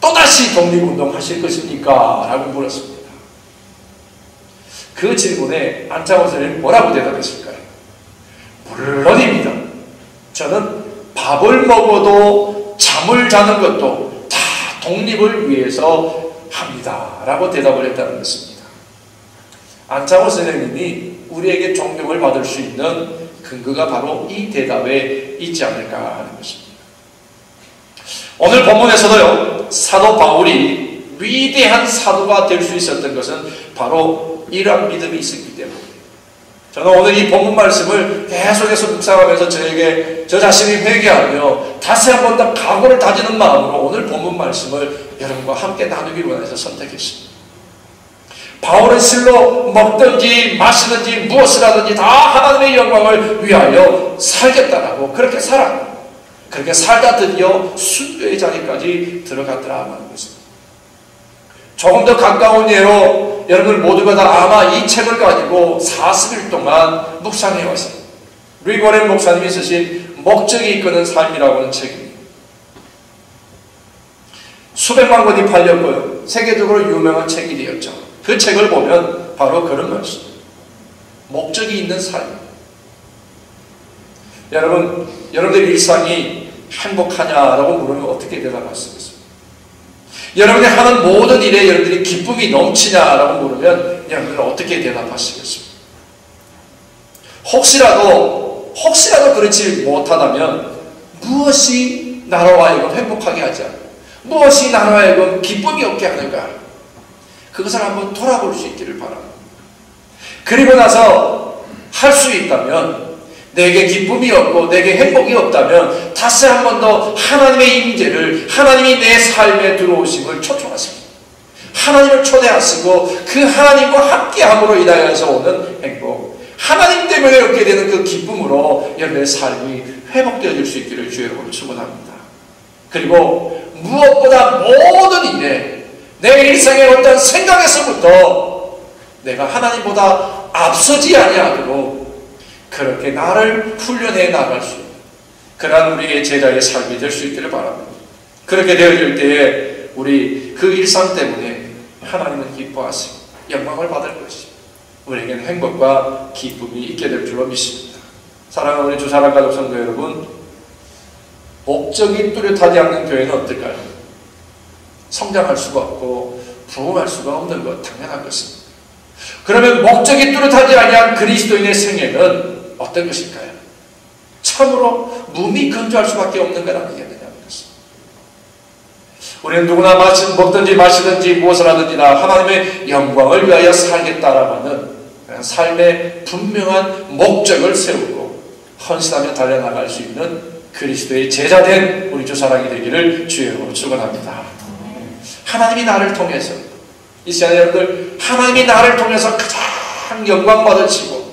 또다시 독립운동 하실 것입니까? 라고 물었습니다. 그 질문에 안창호 선생님이 뭐라고 대답했을까요? 물론입니다. 저는 밥을 먹어도 잠을 자는 것도 다 독립을 위해서 합니다. 라고 대답을 했다는 것입니다. 안창호 선생님이 우리에게 존경을 받을 수 있는 근거가 바로 이 대답에 있지 않을까 하는 것입니다. 오늘 본문에서도요, 사도 바울이 위대한 사도가 될 수 있었던 것은 바로 이러한 믿음이 있었기 때문에 저는 오늘 이 본문 말씀을 계속해서 묵상하면서 저에게 저 자신이 회개하며 다시 한 번 더 각오를 다지는 마음으로 오늘 본문 말씀을 여러분과 함께 나누기를 원해서 선택했습니다. 바울은 실로 먹든지 마시든지 무엇을 하든지 다 하나님의 영광을 위하여 살겠다라고 그렇게 살았고 그렇게 살다 드디어 순교의 자리까지 들어갔더라 하는 것입니다. 조금 더 가까운 예로 여러분 모두가 다 아마 이 책을 가지고 40일 동안 묵상해 왔습니다. 리고렌 목사님이 쓰신 목적이 이끄는 삶이라고 하는 책입니다. 수백만 권이 팔렸고요. 세계적으로 유명한 책이 되었죠. 그 책을 보면 바로 그런 말씀. 목적이 있는 삶. 여러분들 일상이 행복하냐라고 물으면 어떻게 대답하시겠어요? 여러분이 하는 모든 일에 여러분들이 기쁨이 넘치냐라고 물으면 여러분들은 어떻게 대답하시겠습니까? 혹시라도 그렇지 못하다면 무엇이 나로 하여금 행복하게 하지 않을까? 무엇이 나로 하여금 기쁨이 없게 하는가? 그것을 한번 돌아볼 수 있기를 바랍니다. 그리고 나서 할 수 있다면 내게 기쁨이 없고 내게 행복이 없다면 다시 한 번 더 하나님의 임재를 하나님이 내 삶에 들어오심을 초청하십니다. 하나님을 초대하시고 그 하나님과 함께함으로 인하여서 오는 행복 하나님 때문에 얻게 되는 그 기쁨으로 여러분의 삶이 회복되어질 수 있기를 주의 이름으로 축원합니다. 그리고 무엇보다 모든 일에 내 일상의 어떤 생각에서부터 내가 하나님보다 앞서지 아니하도록 그렇게 나를 훈련해 나갈 수 있는 그러한 우리의 제자의 삶이 될 수 있기를 바랍니다. 그렇게 되어질 때에 우리 그 일상 때문에 하나님은 기뻐하시고 영광을 받을 것이고 우리에게는 행복과 기쁨이 있게 될 줄로 믿습니다. 사랑하는 우리 주사랑가족 성도 여러분, 목적이 뚜렷하지 않는 교회는 어떨까요? 성장할 수가 없고 부흥할 수가 없는 것 당연한 것입니다. 그러면 목적이 뚜렷하지 아니한 그리스도인의 생애는 어떤 것일까요? 참으로 몸이 건조할 수밖에 없는 건 아니겠느냐는 것입니다. 우리는 누구나 먹든지 마시든지 무엇을 하든지 다 하나님의 영광을 위하여 살겠다라고 하는 삶의 분명한 목적을 세우고 헌신하며 달려나갈 수 있는 그리스도의 제자된 우리 주 사랑이 되기를 주의 이름으로 축원합니다. 하나님이 나를 통해서 이 시간에 여러분들 하나님이 나를 통해서 가장 영광 받으시고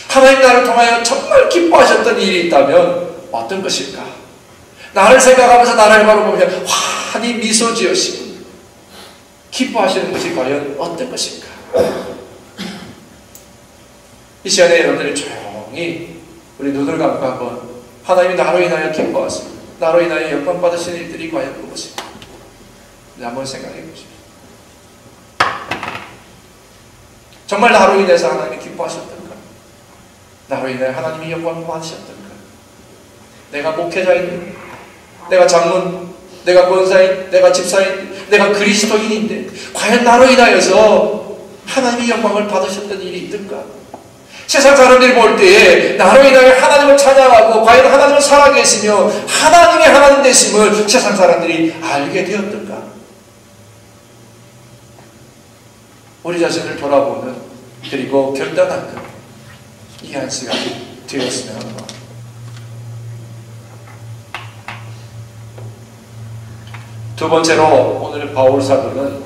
하나님 나를 통하여 정말 기뻐하셨던 일이 있다면 어떤 것일까? 나를 생각하면서 나를 바라보며 환히 미소 지으시고 기뻐하시는 것이 과연 어떤 것일까? 이 시간에 여러분들이 조용히 우리 눈을 감고 한번 하나님이 나로 인하여 기뻐하시고 나로 인하여 영광 받으시는 일들이 과연 무엇일까? 한번 생각해 보십시오. 정말 나로 인해서 하나님이 기뻐하셨던가? 나로 인해 하나님이 영광을 받으셨던가? 내가 목회자인데, 내가 장문, 내가 권사인, 내가 집사인, 내가 그리스도인인데 과연 나로 인하여서 하나님이 영광을 받으셨던 일이 있던가? 세상 사람들이 볼 때에 나로 인하여 하나님을 찬양하고 과연 하나님은 살아계시며 하나님이 하나님 되심을 세상 사람들이 알게 되었던가? 우리 자신을 돌아보는 그리고 결단하는 이 한 시간이 되었으면 하는 것. 두 번째로 오늘 바울 사도는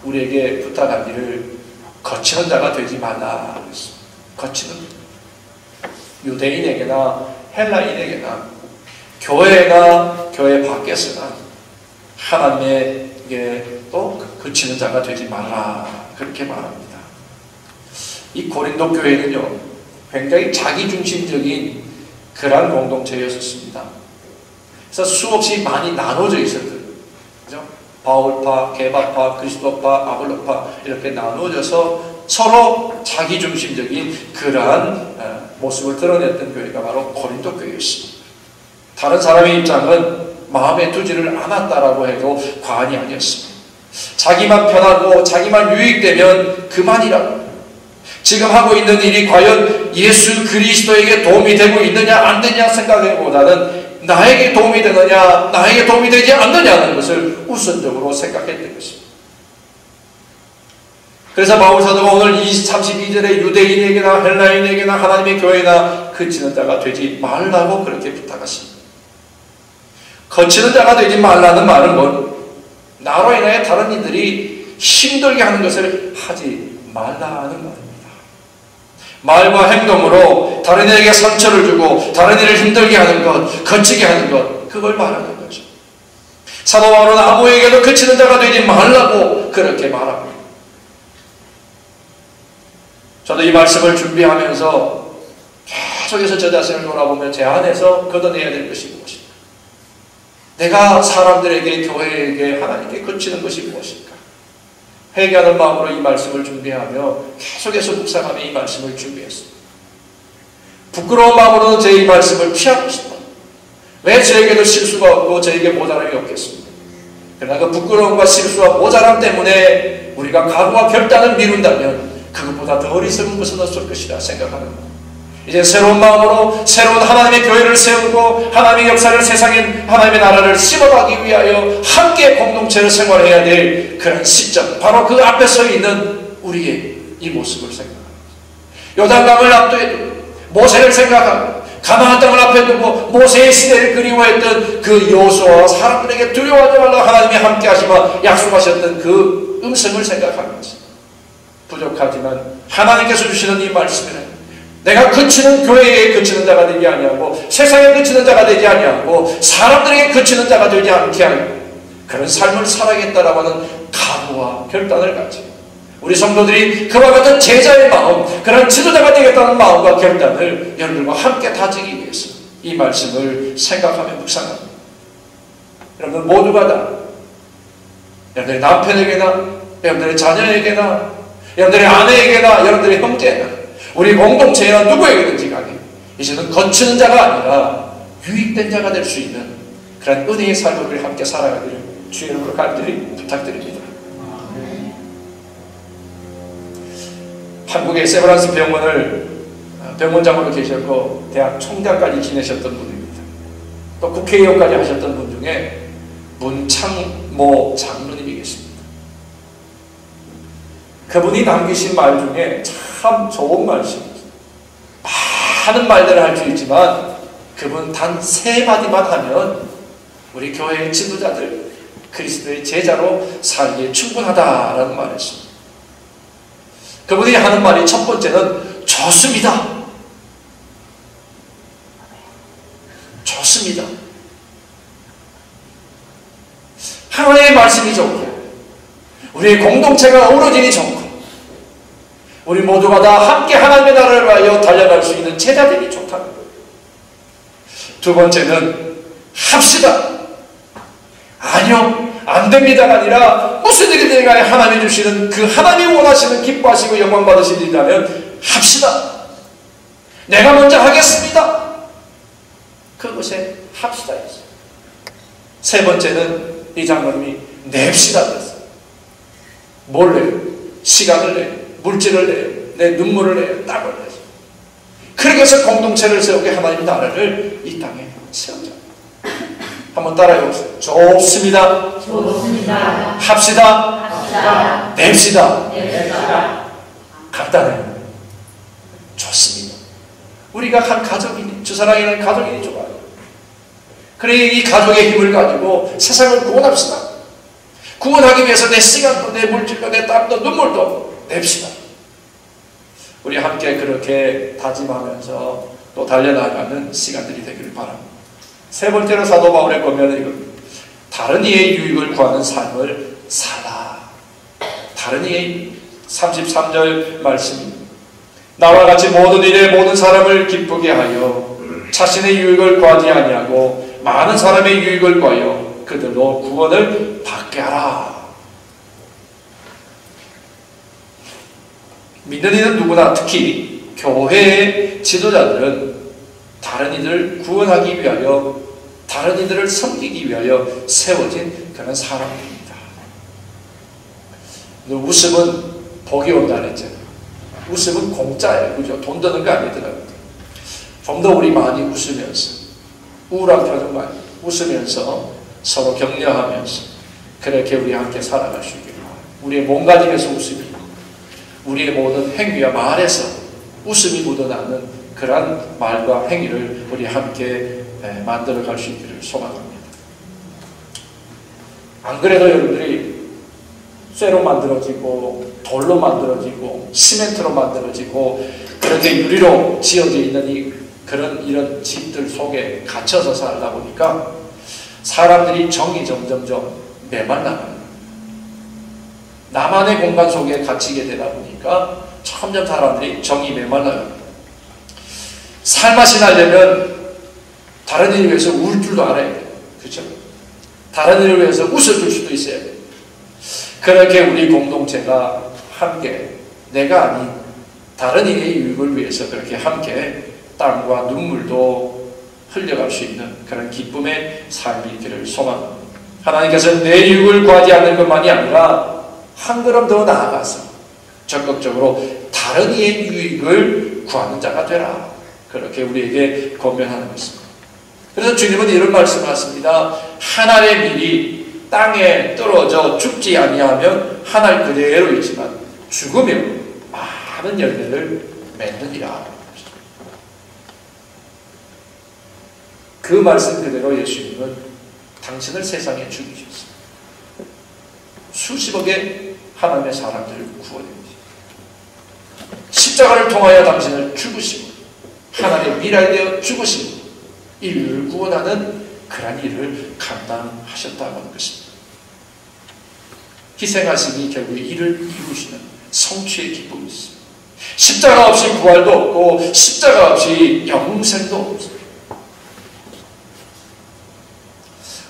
우리에게 부탁하기를 거치는 자가 되지 말라 그랬습니다. 거치는 유대인에게나 헬라인에게나 교회나 교회 밖에서나 하나님에게 또 거치는 자가 되지 말라 그렇게 말합니다. 이 고린도 교회는요 굉장히 자기중심적인 그러한 공동체였습니다. 그래서 수없이 많이 나눠져 있었거든요. 그죠? 바울파, 게바파, 그리스도파, 아볼로파 이렇게 나누어져서 서로 자기중심적인 그러한 모습을 드러냈던 교회가 바로 고린도 교회였습니다. 다른 사람의 입장은 마음에 두지를 않았다라고 해도 과언이 아니었습니다. 자기만 편하고 자기만 유익되면 그만이라고. 지금 하고 있는 일이 과연 예수 그리스도에게 도움이 되고 있느냐 안 되냐 생각하기보다는 나에게 도움이 되느냐 나에게 도움이 되지 않느냐는 것을 우선적으로 생각했던 것입니다. 그래서 바울 사도가 오늘 32절에 유대인에게나 헬라인에게나 하나님의 교회나 거치는 자가 되지 말라고 그렇게 부탁하십니다. 거치는 자가 되지 말라는 말은 나로 인하여 다른 이들이 힘들게 하는 것을 하지 말라는 말입니다. 말과 행동으로 다른 이에게 상처를 주고 다른 이를 힘들게 하는 것, 거치게 하는 것, 그걸 말하는 거죠. 사도 바울은 아무에게도 거치는 자가 되지 말라고 그렇게 말합니다. 저도 이 말씀을 준비하면서 계속해서 저 자신을 돌아보면 제 안에서 걷어내야 될 것이 무엇인가? 내가 사람들에게, 교회에게, 하나님께 거치는 것이 무엇인가? 회개하는 마음으로 이 말씀을 준비하며 계속해서 묵상하며 이 말씀을 준비했습니다. 부끄러운 마음으로는 제 이 말씀을 피하고 싶어요. 왜 저에게도 실수가 없고 저에게 모자람이 없겠습니까? 그러나 그 부끄러움과 실수와 모자람 때문에 우리가 각오와 결단을 미룬다면 그것보다 더 어리석은 것은 없을 것이라 생각하는 겁니다. 이제 새로운 마음으로 새로운 하나님의 교회를 세우고 하나님의 역사를 세상에 하나님의 나라를 심어가기 위하여 함께 공동체를 생활해야 될 그런 시점, 바로 그 앞에 서 있는 우리의 이 모습을 생각합니다. 요단강을 앞두에 두고 모세를 생각하고 가나안 땅을 앞에 두고 모세의 시대를 그리워했던 그 여호수아와 사람들에게 두려워하지 말라 하나님이 함께 하시며 약속하셨던 그 음성을 생각하면서 부족하지만 하나님께서 주시는 이 말씀에는 내가 그치는 교회에 그치는 자가 되지 아니하고 세상에 그치는 자가 되지 아니하고 사람들에게 그치는 자가 되지 않게 하는 그런 삶을 살아야겠다라고 하는 각오와 결단을 가지고 우리 성도들이 그와 같은 제자의 마음, 그런 지도자가 되겠다는 마음과 결단을 여러분들과 함께 다지기 위해서 이 말씀을 생각하며 묵상합니다. 여러분들 모두가 다 여러분들의 남편에게나 여러분들의 자녀에게나 여러분들의 아내에게나 여러분들의 형제나 우리 공동체나 누구에게든지 간에 이제는 거치는 자가 아니라 유익된 자가 될 수 있는 그런 은혜의 삶을 우리 함께 살아가기를 주의 이름으로 간절히 부탁드립니다. 한국의 세브란스 병원을 병원장으로 계셨고 대학 총장까지 지내셨던 분입니다. 또 국회의원까지 하셨던 분 중에 문창모 장로님이 계십니다. 그분이 남기신 말 중에 참 좋은 말씀입니다. 많은 말들을 할 수 있지만 그분 단 3마디만 하면 우리 교회의 지도자들 그리스도의 제자로 살기에 충분하다라는 말이었습니다. 그분이 하는 말이 첫 번째는 좋습니다. 좋습니다. 하나님의 말씀이 좋고 우리의 공동체가 어우러지니 좋고 우리 모두가 다 함께 하나님의 나라를 위하여 달려갈 수 있는 제자들이 좋다는 거예요. 두 번째는 합시다. 아니요, 안 됩니다가 아니라 무슨 일이든 간에 하나님이 주시는 그 하나님이 원하시는 기뻐하시고 영광 받으실 일이라면 합시다. 내가 먼저 하겠습니다. 그것에 합시다였어요. 세 번째는 이 장로님이 냅시다 그랬어요. 뭘 내요? 시간을 내요. 물질을 내요. 내 눈물을 내요. 땀을 내요. 그렇게 해서 공동체를 세우게 하나님의 나라를 이 땅에 세우자. 한번 따라해 보세요. 좋습니다. 좋습니다. 합시다. 냅시다. 간단해요. 좋습니다. 우리가 한 가족이니, 주사랑이는 가족이니 좋아요. 그래, 이 가족의 힘을 가지고 세상을 구원합시다. 구원하기 위해서 내 시간도, 내 물질도, 내 땀도, 눈물도 냅시다. 우리 함께 그렇게 다짐하면서 또 달려나가는 시간들이 되기를 바랍니다. 세 번째로 사도 바울의 권면은 이겁니다. 다른 이의 유익을 구하는 삶을 살라. 다른 이의 33절 말씀입니다. 나와 같이 모든 일에 모든 사람을 기쁘게 하여 자신의 유익을 구하지 아니하고 많은 사람의 유익을 구하여 그들로 구원을 받게 하라. 믿는 이는 누구나 특히 교회의 지도자들은 다른 이들을 구원하기 위하여, 다른 이들을 섬기기 위하여 세워진 그런 사람입니다. 웃음은 복이 온다 그랬잖아요. 웃음은 공짜예요. 그죠? 돈 드는 거 아니더라고요. 좀 더 우리 많이 웃으면서, 우울한 표정 많이 웃으면서 서로 격려하면서 그렇게 우리 함께 살아갈 수 있기를 바랍니다. 우리의 몸가짐에서 웃음이 있고 우리의 모든 행위와 말에서 웃음이 묻어나는 그러한 말과 행위를 우리 함께 만들어갈 수 있기를 소망합니다. 안 그래도 여러분들이 쇠로 만들어지고 돌로 만들어지고 시멘트로 만들어지고 그렇게 유리로 지어져 있는 이런 집들 속에 갇혀서 살다 보니까 사람들이 정이 점점점 메말라요. 나만의 공간 속에 갇히게 되다 보니까 점점 사람들이 정이 메말라요. 살맛이 나려면 다른 일을 위해서 울 줄도 알아야 돼요. 그렇죠? 다른 일을 위해서 웃어줄 수도 있어야 돼요. 그렇게 우리 공동체가 함께 내가 아닌 다른 이의 유익을 위해서 그렇게 함께 땀과 눈물도 흘려갈 수 있는 그런 기쁨의 삶이 있기를 소망합니다. 하나님께서는 내 유익을 구하지 않는 것만이 아니라 한 걸음 더 나아가서 적극적으로 다른 이의 유익을 구하는 자가 되라. 그렇게 우리에게 권면하는 것입니다. 그래서 주님은 이런 말씀을 하십니다. 한 알의 밀이 땅에 떨어져 죽지 아니하면 한 알 그대로 있지만 죽으면 많은 열매를 맺느니라. 그 말씀 그대로 예수님은 당신을 세상에 죽이셨습니다. 수십억의 하나님의 사람들을 구원합니다. 십자가를 통하여 당신을 죽으시고 하나님의 미랄이 되어 죽으시고 인류를 구원하는 그런 일을 감당하셨다고 하는 것입니다. 희생하심이 결국 이를 이루시는 성취의 기쁨이 있습니다. 십자가 없이 부활도 없고 십자가 없이 영생도 없습니다.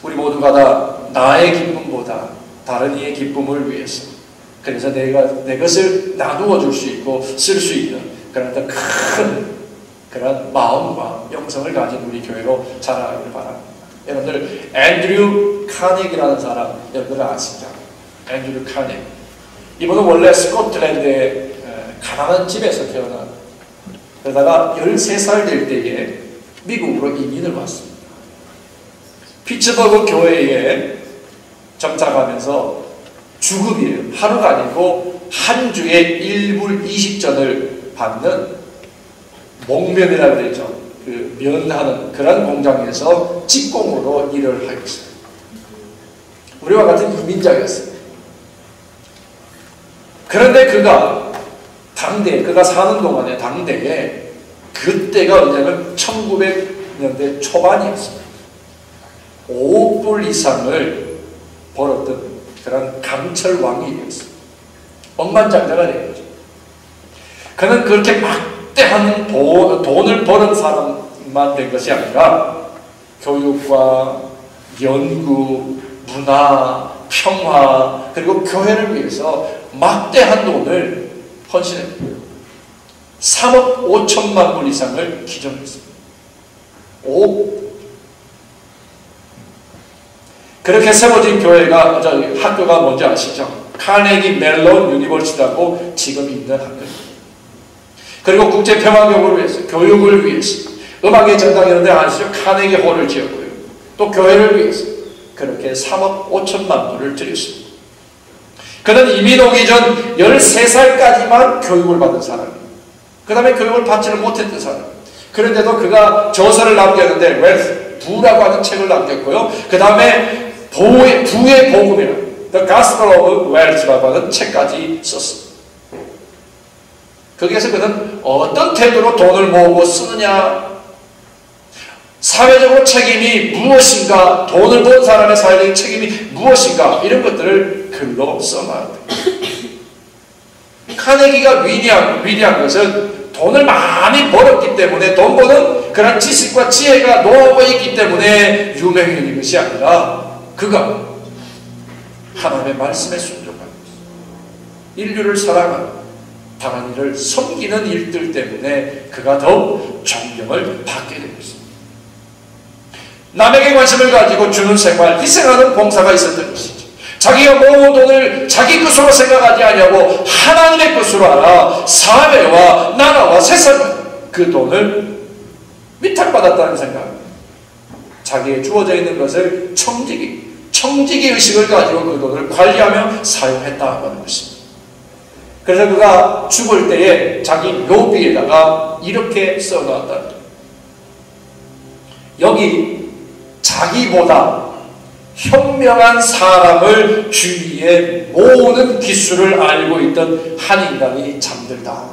우리 모두가 다 나의 기쁨보다 다른 이의 기쁨을 위해서, 그래서 내 것을 나누어 줄 수 있고 쓸 수 있는 그런 큰 그런 마음과 영성을 가진 우리 교회로 자라가기를 바랍니다. 여러분들 앤드류 카네기라는 사람 여러분들 아시죠? 앤드류 카네기. 이분은 원래 스코틀랜드의 가난한 집에서 태어난, 그러다가 13살 될 때에 미국으로 이민을 왔습니다. 피츠버그 교회에 정착하면서 주급이에요. 하루가 아니고 한 주에 1불 20전을 받는 목면이라고 되죠. 그 면하는 그런 공장에서 직공으로 일을 하고 있어요. 우리와 같은 이민자였어요. 그런데 그가 사는 동안에 당대에, 그때가 언제냐면 1900년대 초반이었습니다. 5불 이상을 벌었던 그런 강철 왕이었어요. 억만장자가 된 거죠. 그는 그렇게 막대한 돈을 버는 사람만 된 것이 아니라 교육과 연구, 문화, 평화, 그리고 교회를 위해서 막대한 돈을 헌신했고요. 3억 5천만 불 이상을 기증했습니다. 그렇게 세워진 학교가 뭔지 아시죠? 카네기 멜론 유니버시티라고 지금 있는 학교입니다. 그리고 국제평화교육을 위해서, 교육을 위해서, 음악의 전당 이런 데 아시죠? 카네기 홀을 지었고요. 또 교회를 위해서 그렇게 3억 5천만 불을 들였습니다. 그는 이민 오기 전 13살까지만 교육을 받은 사람이에요. 그 다음에 교육을 받지를 못했던 사람. 그런데도 그가 저서를 남겼는데 웰스, 부라고 하는 책을 남겼고요. 그 다음에 부의 복음이라 The Gospel of Wells라고 하는 책까지 썼습니다. 거기에서 그는 어떤 태도로 돈을 모으고 쓰느냐, 사회적으로 책임이 무엇인가, 돈을 번 사람의 사회적인 책임이 무엇인가, 이런 것들을 글로 써놨다. 카네기가 위대한 것은 돈을 많이 벌었기 때문에, 돈 버는 그런 지식과 지혜가 노하우가 있기 때문에 유명해진 것이 아니라 그가 하나님의 말씀에 순종하는 인류를 사랑하는 하나님을 섬기는 일들 때문에 그가 더욱 존경을 받게 된 것입니다. 남에게 관심을 가지고 주는 생활, 희생하는 봉사가 있었던 것이죠. 자기가 모은 돈을 자기 것으로 생각하지 아니하고 하나님의 것으로 알아 사회와 나라와 세상 그 돈을 위탁받았다는 생각, 자기의 주어져 있는 것을 청지기 의식을 가지고 그 돈을 관리하며 사용했다고 하는 것입니다. 그래서 그가 죽을 때에 자기 묘비에다가 이렇게 써놨다. 여기 자기보다 현명한 사람을 주위에 모으는 기술을 알고 있던 한 인간이 잠들다.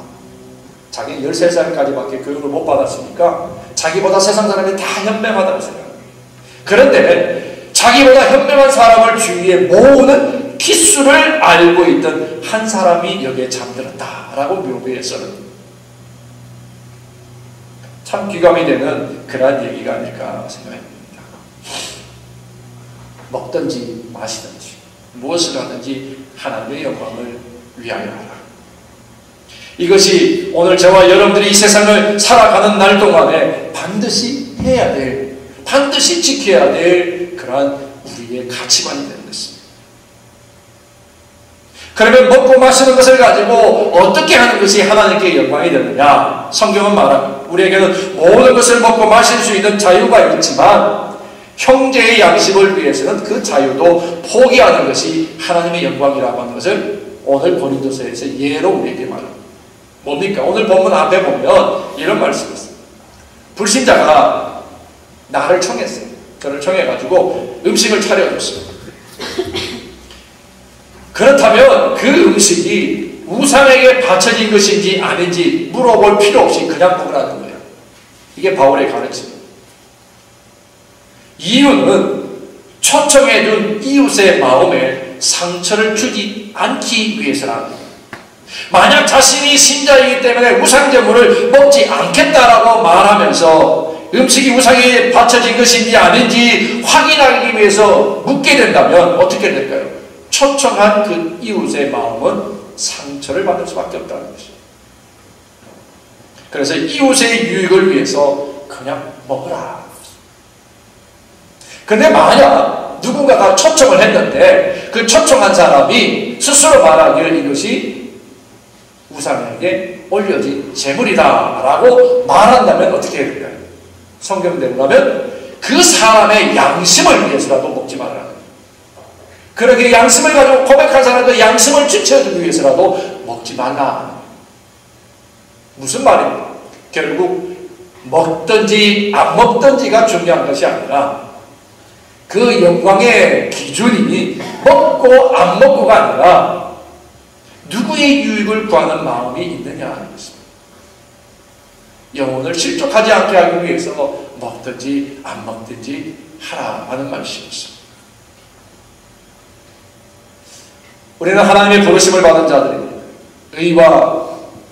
자기는 13살까지밖에 교육을 못 받았으니까 자기보다 세상 사람이 다 현명하다고 생각합니다. 그런데 자기보다 현명한 사람을 주위에 모으는 기술을 알고 있던 한 사람이 여기에 잠들었다라고 묘비에 써는 참 귀감이 되는 그러한 얘기가 아닐까 생각합니다. 먹든지 마시든지 무엇을 하든지 하나님의 영광을 위하여 하라. 이것이 오늘 저와 여러분들이 이 세상을 살아가는 날 동안에 반드시 해야 될, 반드시 지켜야 될 그러한 우리의 가치관이 되는 것입니다. 그러면 먹고 마시는 것을 가지고 어떻게 하는 것이 하나님께 영광이 되느냐? 성경은 말합니다. 우리에게는 모든 것을 먹고 마실 수 있는 자유가 있지만 형제의 양식을 위해서는 그 자유도 포기하는 것이 하나님의 영광이라고 하는 것을 오늘 고린도서에서 예로 우리에게 말합니다. 뭡니까? 오늘 본문 앞에 보면 이런 말씀이 있습니다. 불신자가 나를 청했어요. 저를 청해가지고 음식을 차려줬습니다. 그렇다면 그 음식이 우상에게 바쳐진 것인지 아닌지 물어볼 필요 없이 그냥 먹으라는 거예요. 이게 바울의 가르침입니다. 이유는 초청해준 이웃의 마음에 상처를 주지 않기 위해서라는 거예요. 만약 자신이 신자이기 때문에 우상제물을 먹지 않겠다라고 말하면서 음식이 우상에 바쳐진 것인지 아닌지 확인하기 위해서 묻게 된다면 어떻게 될까요? 초청한 그 이웃의 마음은 상처를 받을 수밖에 없다는 것이죠. 그래서 이웃의 유익을 위해서 그냥 먹으라. 근데 만약 누군가가 초청을 했는데 그 초청한 사람이 스스로 말하기를 이것이 우상에게 올려진 제물이다 라고 말한다면 어떻게 해야 될까요? 성경대로 하면 그 사람의 양심을 위해서라도 먹지 말아라. 그러기에 양심을 가지고 고백한 사람도 양심을 지켜주기 위해서라도 먹지 말라. 무슨 말입니까? 결국 먹든지 안 먹든지가 중요한 것이 아니라 그 영광의 기준이 먹고 안 먹고가 아니라 누구의 유익을 구하는 마음이 있느냐 하는 것입니다. 영혼을 실족하지 않게 하기 위해서 먹든지 안 먹든지 하라 하는 말씀이었습니다. 우리는 하나님의 부르심을 받은 자들입니다. 의와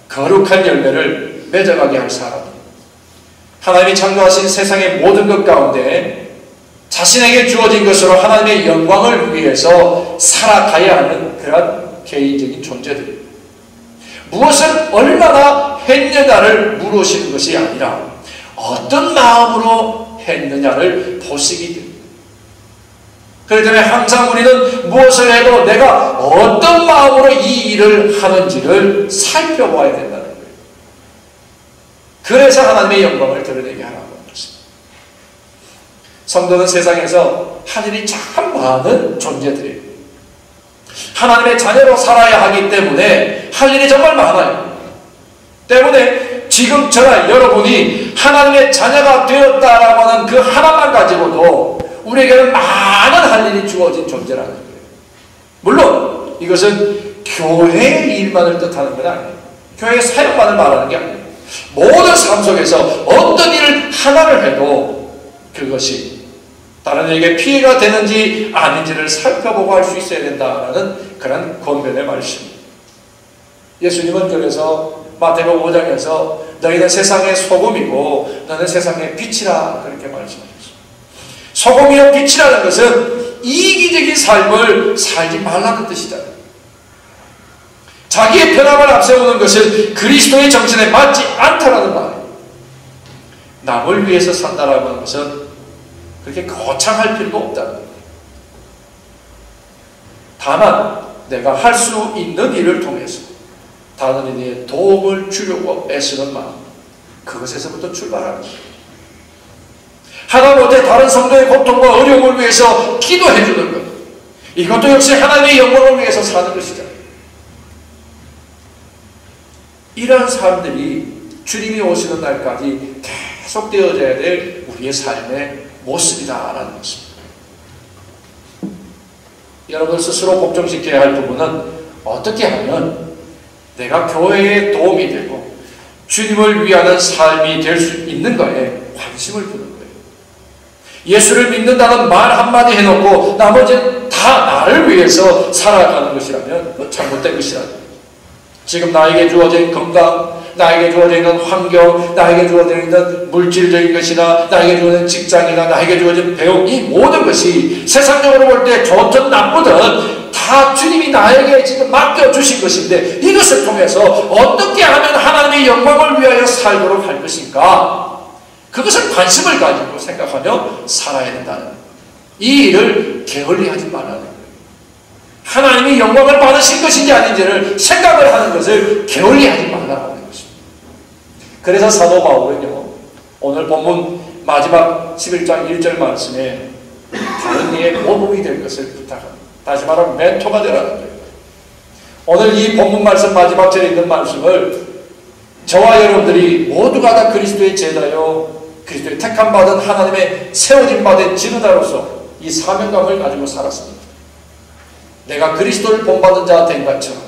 거룩한 열매를 맺어가게 할 사람입니다. 하나님이 창조하신 세상의 모든 것 가운데 자신에게 주어진 것으로 하나님의 영광을 위해서 살아가야 하는 그런 개인적인 존재들입니다. 무엇을 얼마나 했느냐를 물으시는 것이 아니라 어떤 마음으로 했느냐를 보시기 때문입니다. 그렇기 때문에 항상 우리는 무엇을 해도 내가 어떤 마음으로 이 일을 하는지를 살펴봐야 된다는 거예요. 그래서 하나님의 영광을 드러내게 하라고 하는 것입니다. 성도는 세상에서 할 일이 참 많은 존재들이에요. 하나님의 자녀로 살아야 하기 때문에 할 일이 정말 많아요. 때문에 지금 저나 여러분이 하나님의 자녀가 되었다라고 하는 그 하나만 가지고도 우리에게는 많은 할 일이 주어진 존재라는 거예요. 물론 이것은 교회의 일만을 뜻하는 건 아니에요. 교회의 사역만을 말하는 게 아니에요. 모든 삶 속에서 어떤 일을 하나를 해도 그것이 다른 이에게 피해가 되는지 아닌지를 살펴보고 할 수 있어야 된다는 그런 권면의 말씀입니다. 예수님은 그래서 마태복음 5장에서 너희는 세상의 소금이고 너는 세상의 빛이라 그렇게 말씀하셨습니다. 소금이요 빛이라는 것은 이기적인 삶을 살지 말라는 뜻이잖아요. 자기의 편함을 앞세우는 것은 그리스도의 정신에 맞지 않다라는 말이에요. 남을 위해서 산다라고 하는 것은 그렇게 거창할 필요가 없다는 거예요. 다만 내가 할 수 있는 일을 통해서 다른 이에 도움을 주려고 애쓰는 마음, 그것에서부터 출발하는 거예요. 하다못해 다른 성도의 고통과 어려움을 위해서 기도해 주는 것, 이것도 역시 하나님의 영광을 위해서 사는 것이잖아요. 이러한 삶들이 주님이 오시는 날까지 계속 되어져야 될 우리의 삶의 모습이다라는 것입니다. 여러분 스스로 복종시켜야 할 부분은 어떻게 하면 내가 교회에 도움이 되고 주님을 위하는 삶이 될 수 있는가에 관심을 두는 거예요. 예수를 믿는다는 말 한마디 해놓고 나머지는 다 나를 위해서 살아가는 것이라면 잘못된 것이라는 거예요. 지금 나에게 주어진 건강, 나에게 주어져 있는 환경, 나에게 주어져 있는 물질적인 것이나 나에게 주어진 직장이나 나에게 주어진 배움, 이 모든 것이 세상적으로 볼 때 좋든 나쁘든 다 주님이 나에게 지금 맡겨주신 것인데 이것을 통해서 어떻게 하면 하나님의 영광을 위하여 살도록 할 것인가, 그것을 관심을 가지고 생각하며 살아야 된다는 거예요. 이 일을 게을리하지 말라는 거예요. 하나님이 영광을 받으신 것인지 아닌지를 생각을 하는 것을 게을리하지 말라는 것입니다. 그래서 사도 바울은요, 오늘 본문 마지막 11장 1절 말씀에 다른 이의 모범이 될 것을 부탁합니다. 다시 말하면 멘토가 되라는 거예요. 오늘 이 본문 말씀 마지막 절에 있는 말씀을 저와 여러분들이 모두가 다 그리스도의 제자요 그리스도의 택함받은 하나님의 세워진 받은 지도자로서 이 사명감을 가지고 살았습니다. 내가 그리스도를 본받는 자 된 것처럼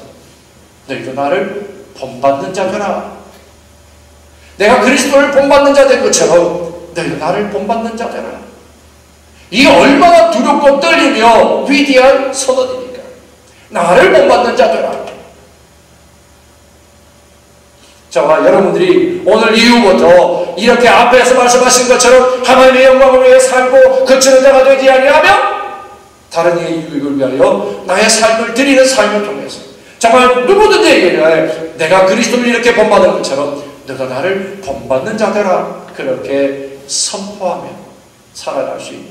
너희도 나를 본받는 자 되라. 내가 그리스도를 본받는 자 된 것처럼 너희도 나를 본받는 자 되라. 이게 얼마나 두렵고 떨리며 위대한 선언입니까? 나를 본받는 자 되라. 저와 여러분들이 오늘 이후부터 이렇게 앞에서 말씀하신 것처럼 하나님의 영광을 위해 살고 그치는 자가 되지 아니하며 다른 이의 유익을 위하여 나의 삶을 드리는 삶을 통해서 정말 누구든지에게 내가 그리스도를 이렇게 본받은 것처럼 너도 나를 본받는 자 되라, 그렇게 선포하며 살아갈 수 있는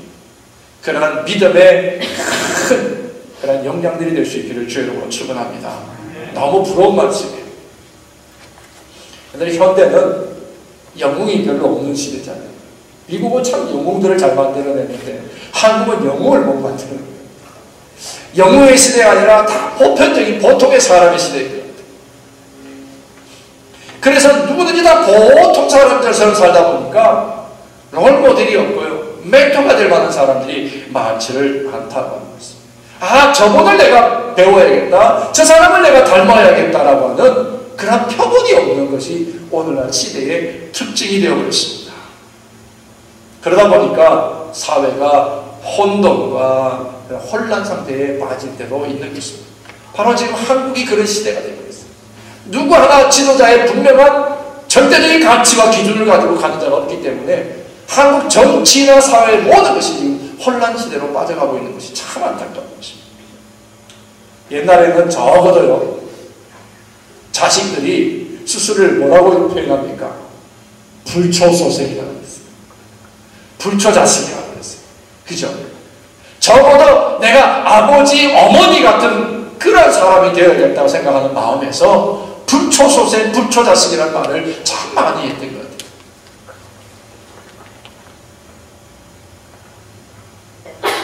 그러한 믿음의 큰 그런 영향들이 될 수 있기를 주의 이름으로 축원합니다. 너무 부러운 말씀이에요. 근데 현대는 영웅이 별로 없는 시대잖아요. 미국은 참 영웅들을 잘 만들어내는데 한국은 영웅을 못 만드는 거예요. 영웅의 시대가 아니라 다 보편적인 보통의 사람의 시대예요. 그래서 누구든지 다 보통 사람들처럼 살다 보니까 롤모델이 없고요, 멘토가 될 만한 사람들이 많지를 않다고 하는 것입니다. 아, 저분을 내가 배워야겠다, 저 사람을 내가 닮아야겠다라고 하는 그런 표본이 없는 것이 오늘날 시대의 특징이 되어버렸습니다. 그러다 보니까 사회가 혼돈과 혼란 상태에 빠질 때도 있는 것입니다. 바로 지금 한국이 그런 시대가 되어버렸어요. 누구 하나 지도자의 분명한 절대적인 가치와 기준을 가지고 가는 자가 없기 때문에 한국 정치나 사회의 모든 것이 지금 혼란 시대로 빠져가고 있는 것이 참 안타까운 것입니다. 옛날에는 적어도요, 자식들이 스스로를 뭐라고 표현합니까? 불초소생이라고 했어요. 불초자식이라고 했어요. 그죠? 적어도 내가 아버지, 어머니 같은 그런 사람이 되어야겠다고 생각하는 마음에서 불초소생, 불초자식이라는 말을 참 많이 했던 것 같아요.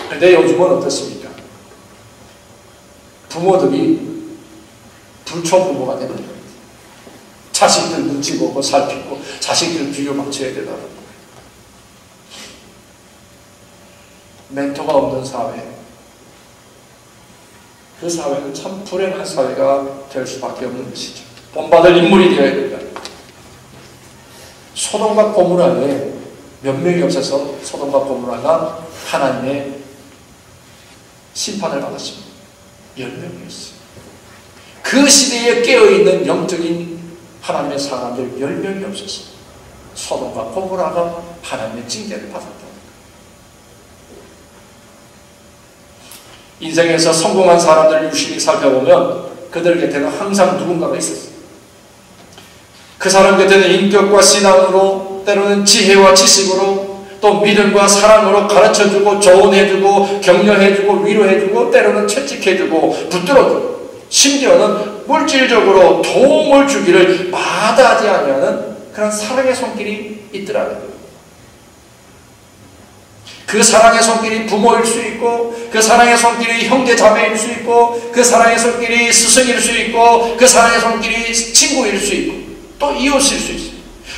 그런데 요즘은 어떻습니까? 부모들이 불초부모가 되는 겁니다. 자식들 눈치 보고 살피고 자식들 비교 맞춰야 되다. 멘토가 없는 사회, 그 사회는 참 불행한 사회가 될 수밖에 없는 것이죠. 본받을 인물이 되어야 된다. 소돔과 고모라에 몇 명이 없어서 소돔과 고모라가 하나님의 심판을 받았습니다. 10명이었어요. 그 시대에 깨어있는 영적인 하나님의 사람들 10명이 없어서 소돔과 고모라가 하나님의 징계를 받았다. 인생에서 성공한 사람들을 유심히 살펴보면 그들 곁에는 항상 누군가가 있었어요. 그 사람 곁에는 인격과 신앙으로, 때로는 지혜와 지식으로, 또 믿음과 사랑으로 가르쳐주고 조언해주고 격려해주고 위로해주고 때로는 채찍해주고 붙들어주고 심지어는 물질적으로 도움을 주기를 마다하지 않는 그런 사랑의 손길이 있더라고요. 그 사랑의 손길이 부모일 수 있고, 그 사랑의 손길이 형제 자매일 수 있고, 그 사랑의 손길이 스승일 수 있고, 그 사랑의 손길이 친구일 수 있고, 또 이웃일 수 있어요.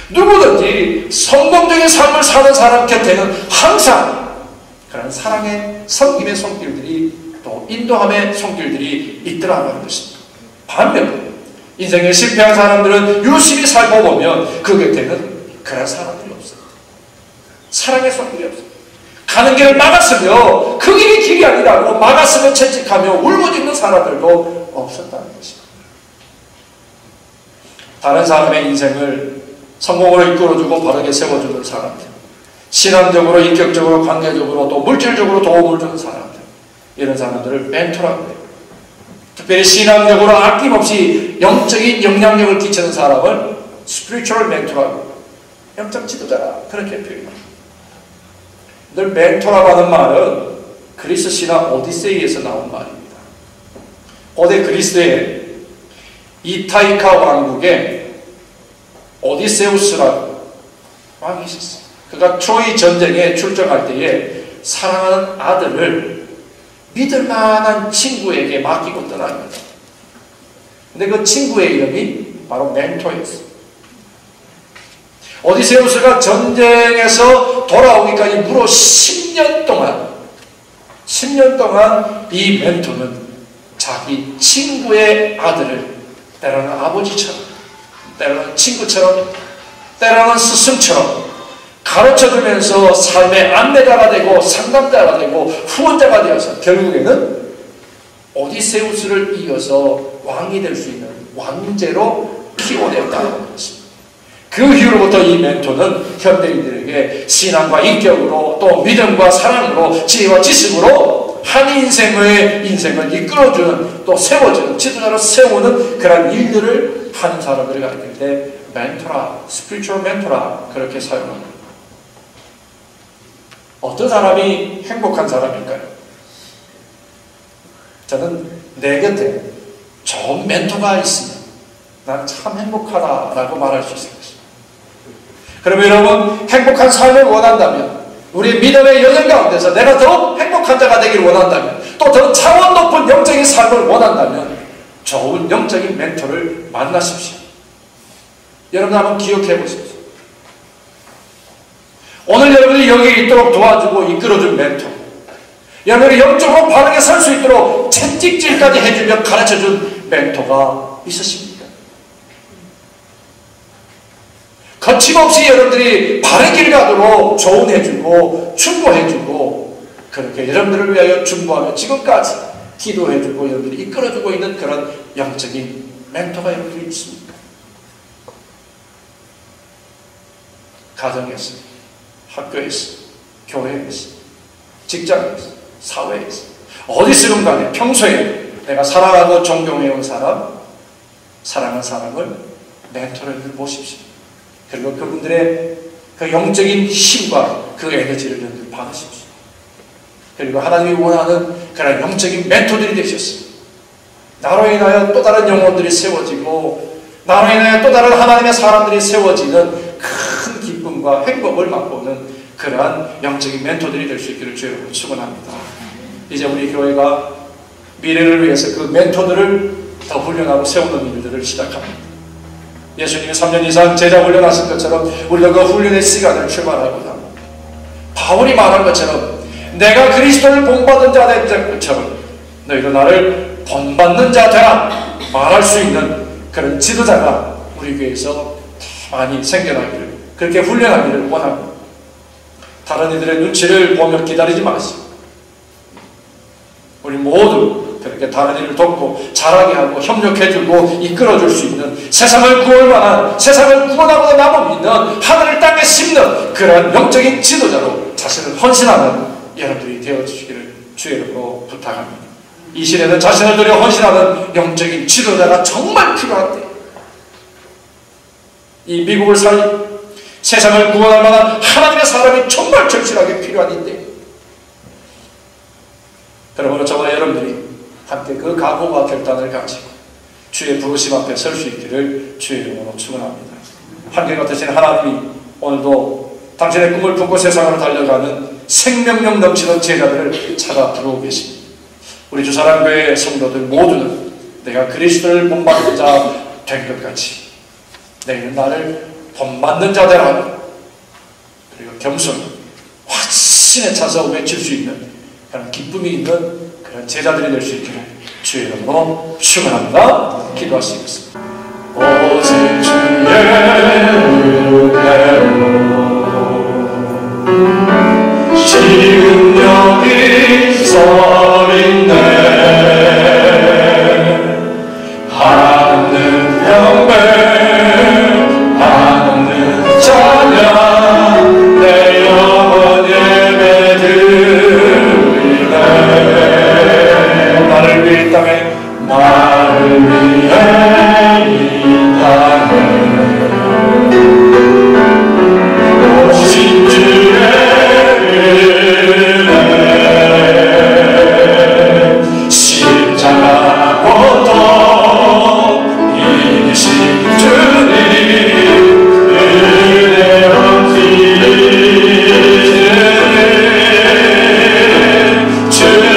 누구든지 성공적인 삶을 사는 사람 곁에는 항상 그런 사랑의 섬김의 손길들이, 또 인도함의 손길들이 있더라는 것입니다. 반면 인생에 실패한 사람들은 유심히 살펴보면 그 곁에는 그런 사람들이 없어요. 사랑의 손길이 없어요. 가는 길을 막았으며 그 길이 길이 아니라고 막았으며 채찍하며 울부짖는 사람들도 없었다는 것입니다. 다른 사람의 인생을 성공으로 이끌어주고 바르게 세워주는 사람들, 신앙적으로, 인격적으로, 관계적으로, 또 물질적으로 도움을 주는 사람들, 이런 사람들을 멘토라고 해요. 특별히 신앙적으로 아낌없이 영적인 영향력을 끼치는 사람을 spiritual mentor라고 해요. 영적 지도자라 그렇게 표현합니다. 늘 멘토라고 하는 말은 그리스 신화 오디세이에서 나온 말입니다. 고대 그리스에 이타이카 왕국에 오디세우스라고 왕이 있었어요. 그가 트로이 전쟁에 출정할 때에 사랑하는 아들을 믿을 만한 친구에게 맡기고 떠납니다. 근데 그 친구의 이름이 바로 멘토였어요. 오디세우스가 전쟁에서 돌아오기까지 무려 10년 동안 이 멘토는 자기 친구의 아들을 때로는 아버지처럼, 때로는 친구처럼, 때로는 스승처럼 가르쳐주면서 삶의 안내자가 되고 상담자가 되고 후원자가 되어서 결국에는 오디세우스를 이어서 왕이 될 수 있는 왕제로 키워냈다는 것입니다. 그 이후로부터 이 멘토는 현대인들에게 신앙과 인격으로 또 믿음과 사랑으로 지혜와 지식으로 한 인생을 이끌어주는 또 세워주는 지도자로 세우는 그런 일들을 하는 사람들을 가르칠 때 멘토라, 스피리추얼 멘토라 그렇게 사용합니다. 어떤 사람이 행복한 사람일까요? 저는 내 곁에 좋은 멘토가 있으면 난 참 행복하다라고 말할 수 있을 것입니다. 그러면 여러분 행복한 삶을 원한다면 우리 믿음의 여정 가운데서 내가 더 행복한 자가 되기를 원한다면 또 더 차원 높은 영적인 삶을 원한다면 좋은 영적인 멘토를 만나십시오. 여러분 한번 기억해 보십시오. 오늘 여러분이 여기 있도록 도와주고 이끌어준 멘토, 여러분이 영적으로 바르게 설 수 있도록 채찍질까지 해주며 가르쳐준 멘토가 있으십니까? 거침없이 여러분들이 바른 길 가도록 조언해주고 충고해주고 그렇게 여러분들을 위하여 충고하며 지금까지 기도해주고 여러분들이 이끌어주고 있는 그런 영적인 멘토가 여러분들이 있습니까? 가정에서, 학교에서, 교회에서, 직장에서, 사회에서 어디서든 간에 평소에 내가 사랑하고 존경해온 사람, 사랑하는 사람을 멘토로 보십시오. 그리고 그분들의 그 영적인 힘과 그 에너지를 여러분들 받으십시오. 그리고 하나님이 원하는 그런 영적인 멘토들이 되셨습니다. 나로 인하여 또 다른 영혼들이 세워지고 나로 인하여 또 다른 하나님의 사람들이 세워지는 큰 기쁨과 행복을 맛보는 그러한 영적인 멘토들이 될 수 있기를 주의 이름으로 축원합니다. 이제 우리 교회가 미래를 위해서 그 멘토들을 더 훈련하고 세우는 일들을 시작합니다. 예수님이 3년 이상 제자 훈련하신 것처럼 우리도 그 훈련의 시간을 출발하고자 합니다. 바울이 말한 것처럼 내가 그리스도를 본받은 자 된 것처럼 너희도 나를 본받는 자 되라 말할 수 있는 그런 지도자가 우리 교회에서 더 많이 생겨나기를, 그렇게 훈련하기를 원합니다. 다른 이들의 눈치를 보며 기다리지 마시고 우리 모두 그렇게 다른 일을 돕고 잘하게 하고 협력해주고 이끌어줄 수 있는, 세상을 구할 만한, 세상을 구원하고 남을 믿는, 하늘을 땅에 심는 그런 영적인 지도자로 자신을 헌신하는 여러분들이 되어주시기를 주의 이름으로 부탁합니다. 이 시대는 자신을 들여 헌신하는 영적인 지도자가 정말 필요한데, 이 미국을 살린 세상을 구원할 만한 하나님의 사람이 정말 절실하게 필요한데, 그러므로 저와 여러분들이 함께 그 각오와 결단을 가지고 주의 부르심 앞에 설 수 있기를 주의 이름으로 축원합니다. 한결같으신 되신 하나님이 오늘도 당신의 꿈을 품고 세상으로 달려가는 생명력 넘치는 제자들을 찾아 들어오고 계십니다. 우리 주사랑교회 성도들 모두는 내가 그리스도를 본받는 자 된 것 같이 너희는 나를 본받는 자 되라, 그리고 겸손 확신에 차서 외칠 수 있는 그런 기쁨이 있는 그런 제자들이 될 수 있기를 주의 이름으로 축원합니다. 기도하시겠습니다. 오직 주의 은혜로 지금 여기 서 있네. 하늘 평배 하늘 찬양 내 영혼 예배 드리네. 나를 위해 이 땅에, 나를 위해 이 땅에 오신 주의 은혜, 십자가 고통 이기신 주님 은혜로 주님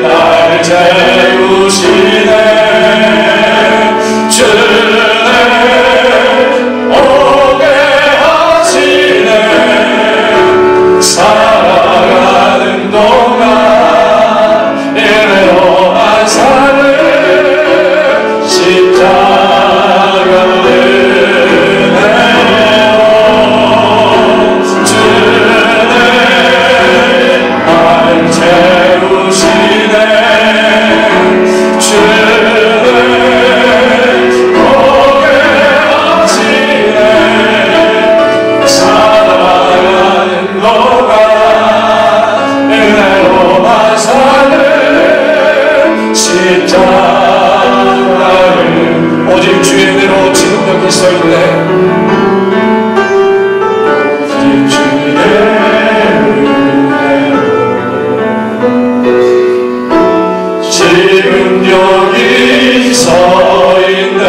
나를 채우시네. 주님 오게 하시네. 살아가는 동안 은혜로운 삶을 십자가 은혜로 주님 나를 채우시네. 주님 오게 하시네. 살아가는 동안 은혜로운 삶을 십자가를 오직 주의 은혜로 지금 여기 서 있네. 오직 주의 은혜로 지금 여기 서 있네.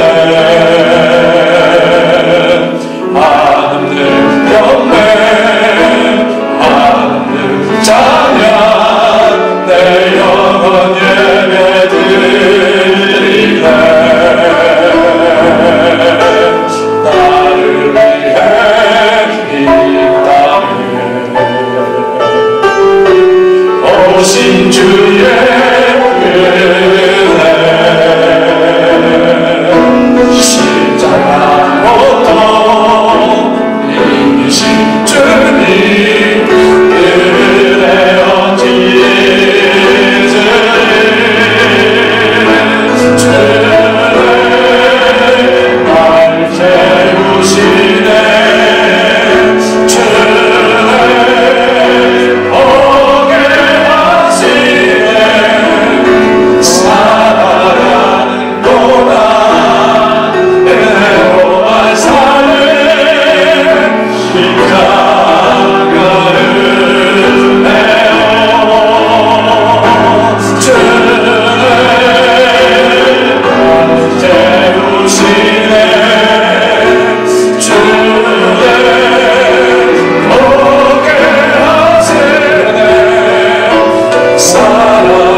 하늘 평배 하늘 찬양 내 영혼 예배 드리네. 나를 위해 이 땅에 오신 주의 은혜, 십자가 고통 이기신 주님 은혜로 주님 날 채우시네. 주님 오게 하시네. 살아가는 동안 은혜로운 삶을 십자가를 살아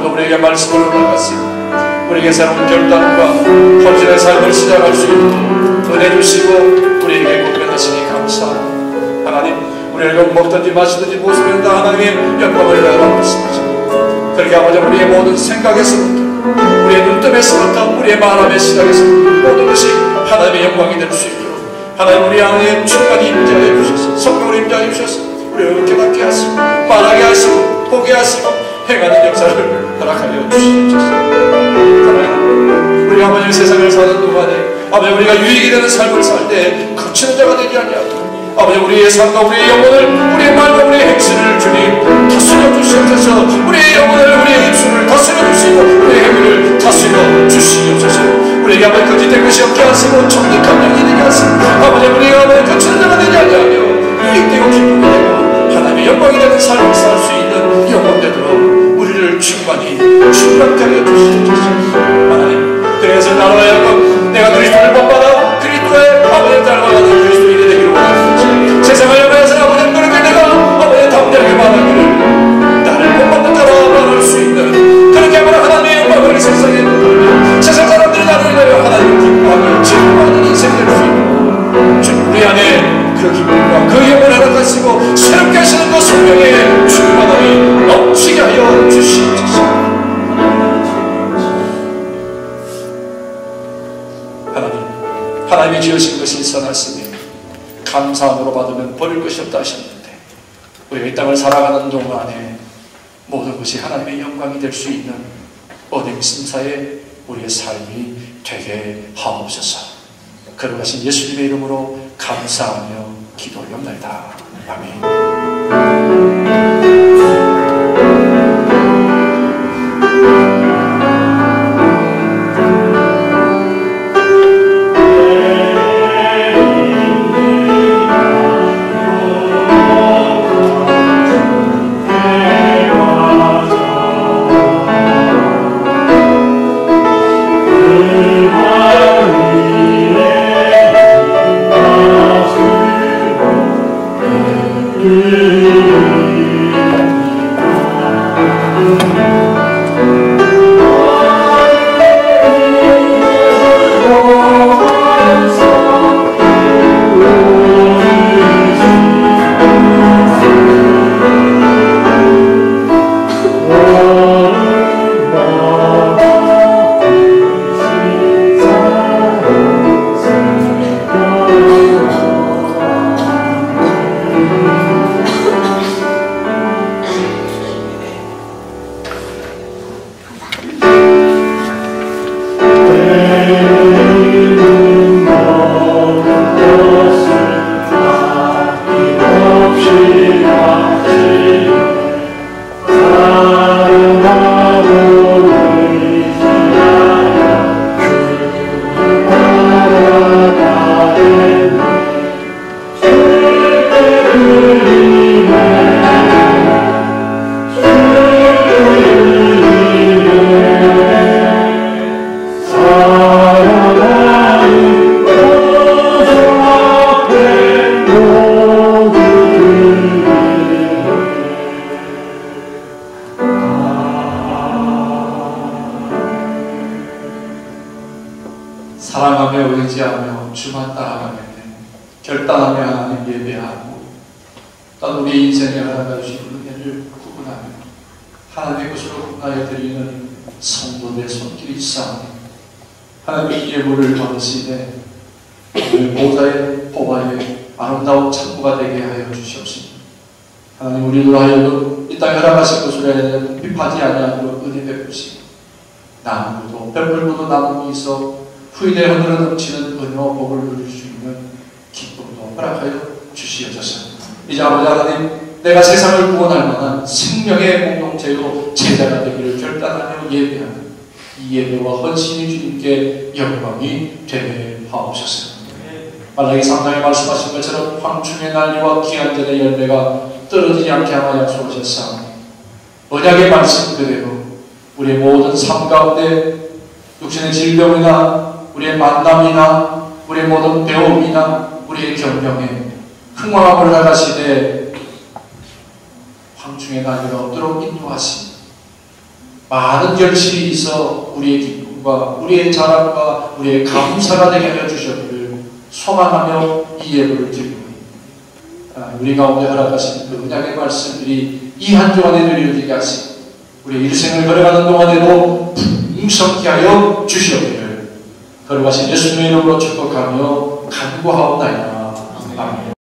오늘도 우리에게 말씀을 허락하시고 우리에게 새로운 결단과 헌신의 삶을 시작할 수 있도록 은혜 주시고 우리에게 공변하시니 감사합니다. 하나님, 우리가 먹든지 마시든지 무엇이든 다 하나님의 영광을 위하여 말씀하시고 그렇게 아버지 우리의 모든 생각에서부터 우리의 눈뜨에서부터 우리의 말함의 시작에서부터 모든 것이 하나님의 영광이 될 수 있도록 하나님 우리 안에 충만히 임재하여 주셔서 성령을 임재하여 주셔서 우리를 깨닫게 하시고 말하게 하시고 보게 하시고 행하는 역사를 허락하여 주시옵소서. 하나님, 우리 아버지 세상을 사는 동안에 아버지 우리가 유익이 되는 삶을 살 때 거치는 자가 되지 아니하고 아버지 우리의 삶과 우리의 영혼을 우리의 말과 우리의 행실을 주님 다스려 주시옵소서. 우리의 영혼을 우리의 입술을 다스려 주시고 우리의 행위를 다스려 주시옵소서. 우리에게 아버지 거짓된 것이 없게 하시고 정직한 영이 되게 하시고 아버지 우리가 아버지 거치는 자가 되지 아니하며 유익되고 기쁨이 되고 하나님의 영광이 되는 삶을 살 수 있는 영혼 되도록 우리를 충만히 충만케 하여 주시옵소서. 하나님, 그래서 나로 하여금 내가 그리스도를 본받아 그리스도의 아버지를 닮아가는 그리스도인이 되기를 원하옵소서. 세상을 향해서 아버지 그렇게 내가 아버지 담대하게 말하기를 나를 본받는 자라 말할 수 있는 그렇게 말하는 하나님의 영광을 세상에 보여주며 세상 사람들이 나를 위하여 하나님을 기뻐하며 즐거워하는 인생이 될 수 있도록 주님 우리 안에 그 기쁨과 그 영을 허락하시고 새롭게 하시는 그 성령의 충만함이 넘치게 하여 주시옵소서. 하나님이 지으신 것이 선하시니 감사함으로 받으면 버릴 것이 없다 하셨는데 우리가 이 땅을 살아가는 동안에 모든 것이 하나님의 영광이 될 수 있는 어둠 심사에 우리의 삶이 되게 하옵소서. 거룩하신 예수님의 이름으로 감사하며 기도하옵나이다. 아멘. 사랑하며 의지하며 주만 따라가면 결단하며 하나님 예배하고 또 우리 인생에 하나님 주신 은혜를 구분하며 하나님의 것으로 구분하여 드리는 성도의 손길이 있사오니 하나님의 예물을 받으시되 하나님의 보좌의 보화의 아름다운 창고가 되게 하여 주시옵소서. 하나님 우리로 하여금 이 땅에 허락하신 것으로 비판하지 아니하도록 은혜 베푸시고 나누고도 베풀고도 나누고 있어 후일에 흐르는 넘치는 은혜와 복을 누릴 수 있는 기쁨도 허락하여 주시옵소서. 이제 아버지 하나님 내가 세상을 구원할 만한 생명의 공동체로 제자가 되기를 결단하며 예배하는 이 예배와 헌신이 주님께 영광이 되게 하옵소서. 말라기 3장에 말씀하신 것처럼 황충의 난리와 기한전의 열매가 떨어지지 않게 하나 약속하셨사오니 언약의 말씀 그대로 우리의 모든 삶 가운데 육신의 질병이나 우리의 만남이나 우리의 모든 배움이나 우리의 경영에 흥망함을 나가시되 황충의 난리가 없도록 인도하시니 많은 결실이 있어 우리의 기쁨과 우리의 자랑과 우리의 감사가 되게 하여 주셨기를 소망하며 이 예물을 드립니다. 우리 가운데 허락하신 그 은약의 말씀들이 이 한 주 안에 누려지게 하시고 우리 일생을 걸어가는 동안에도 풍성케 하여 주시옵기를 거룩하신 예수님의 이름으로 축복하며 간구하옵나이다. 아멘.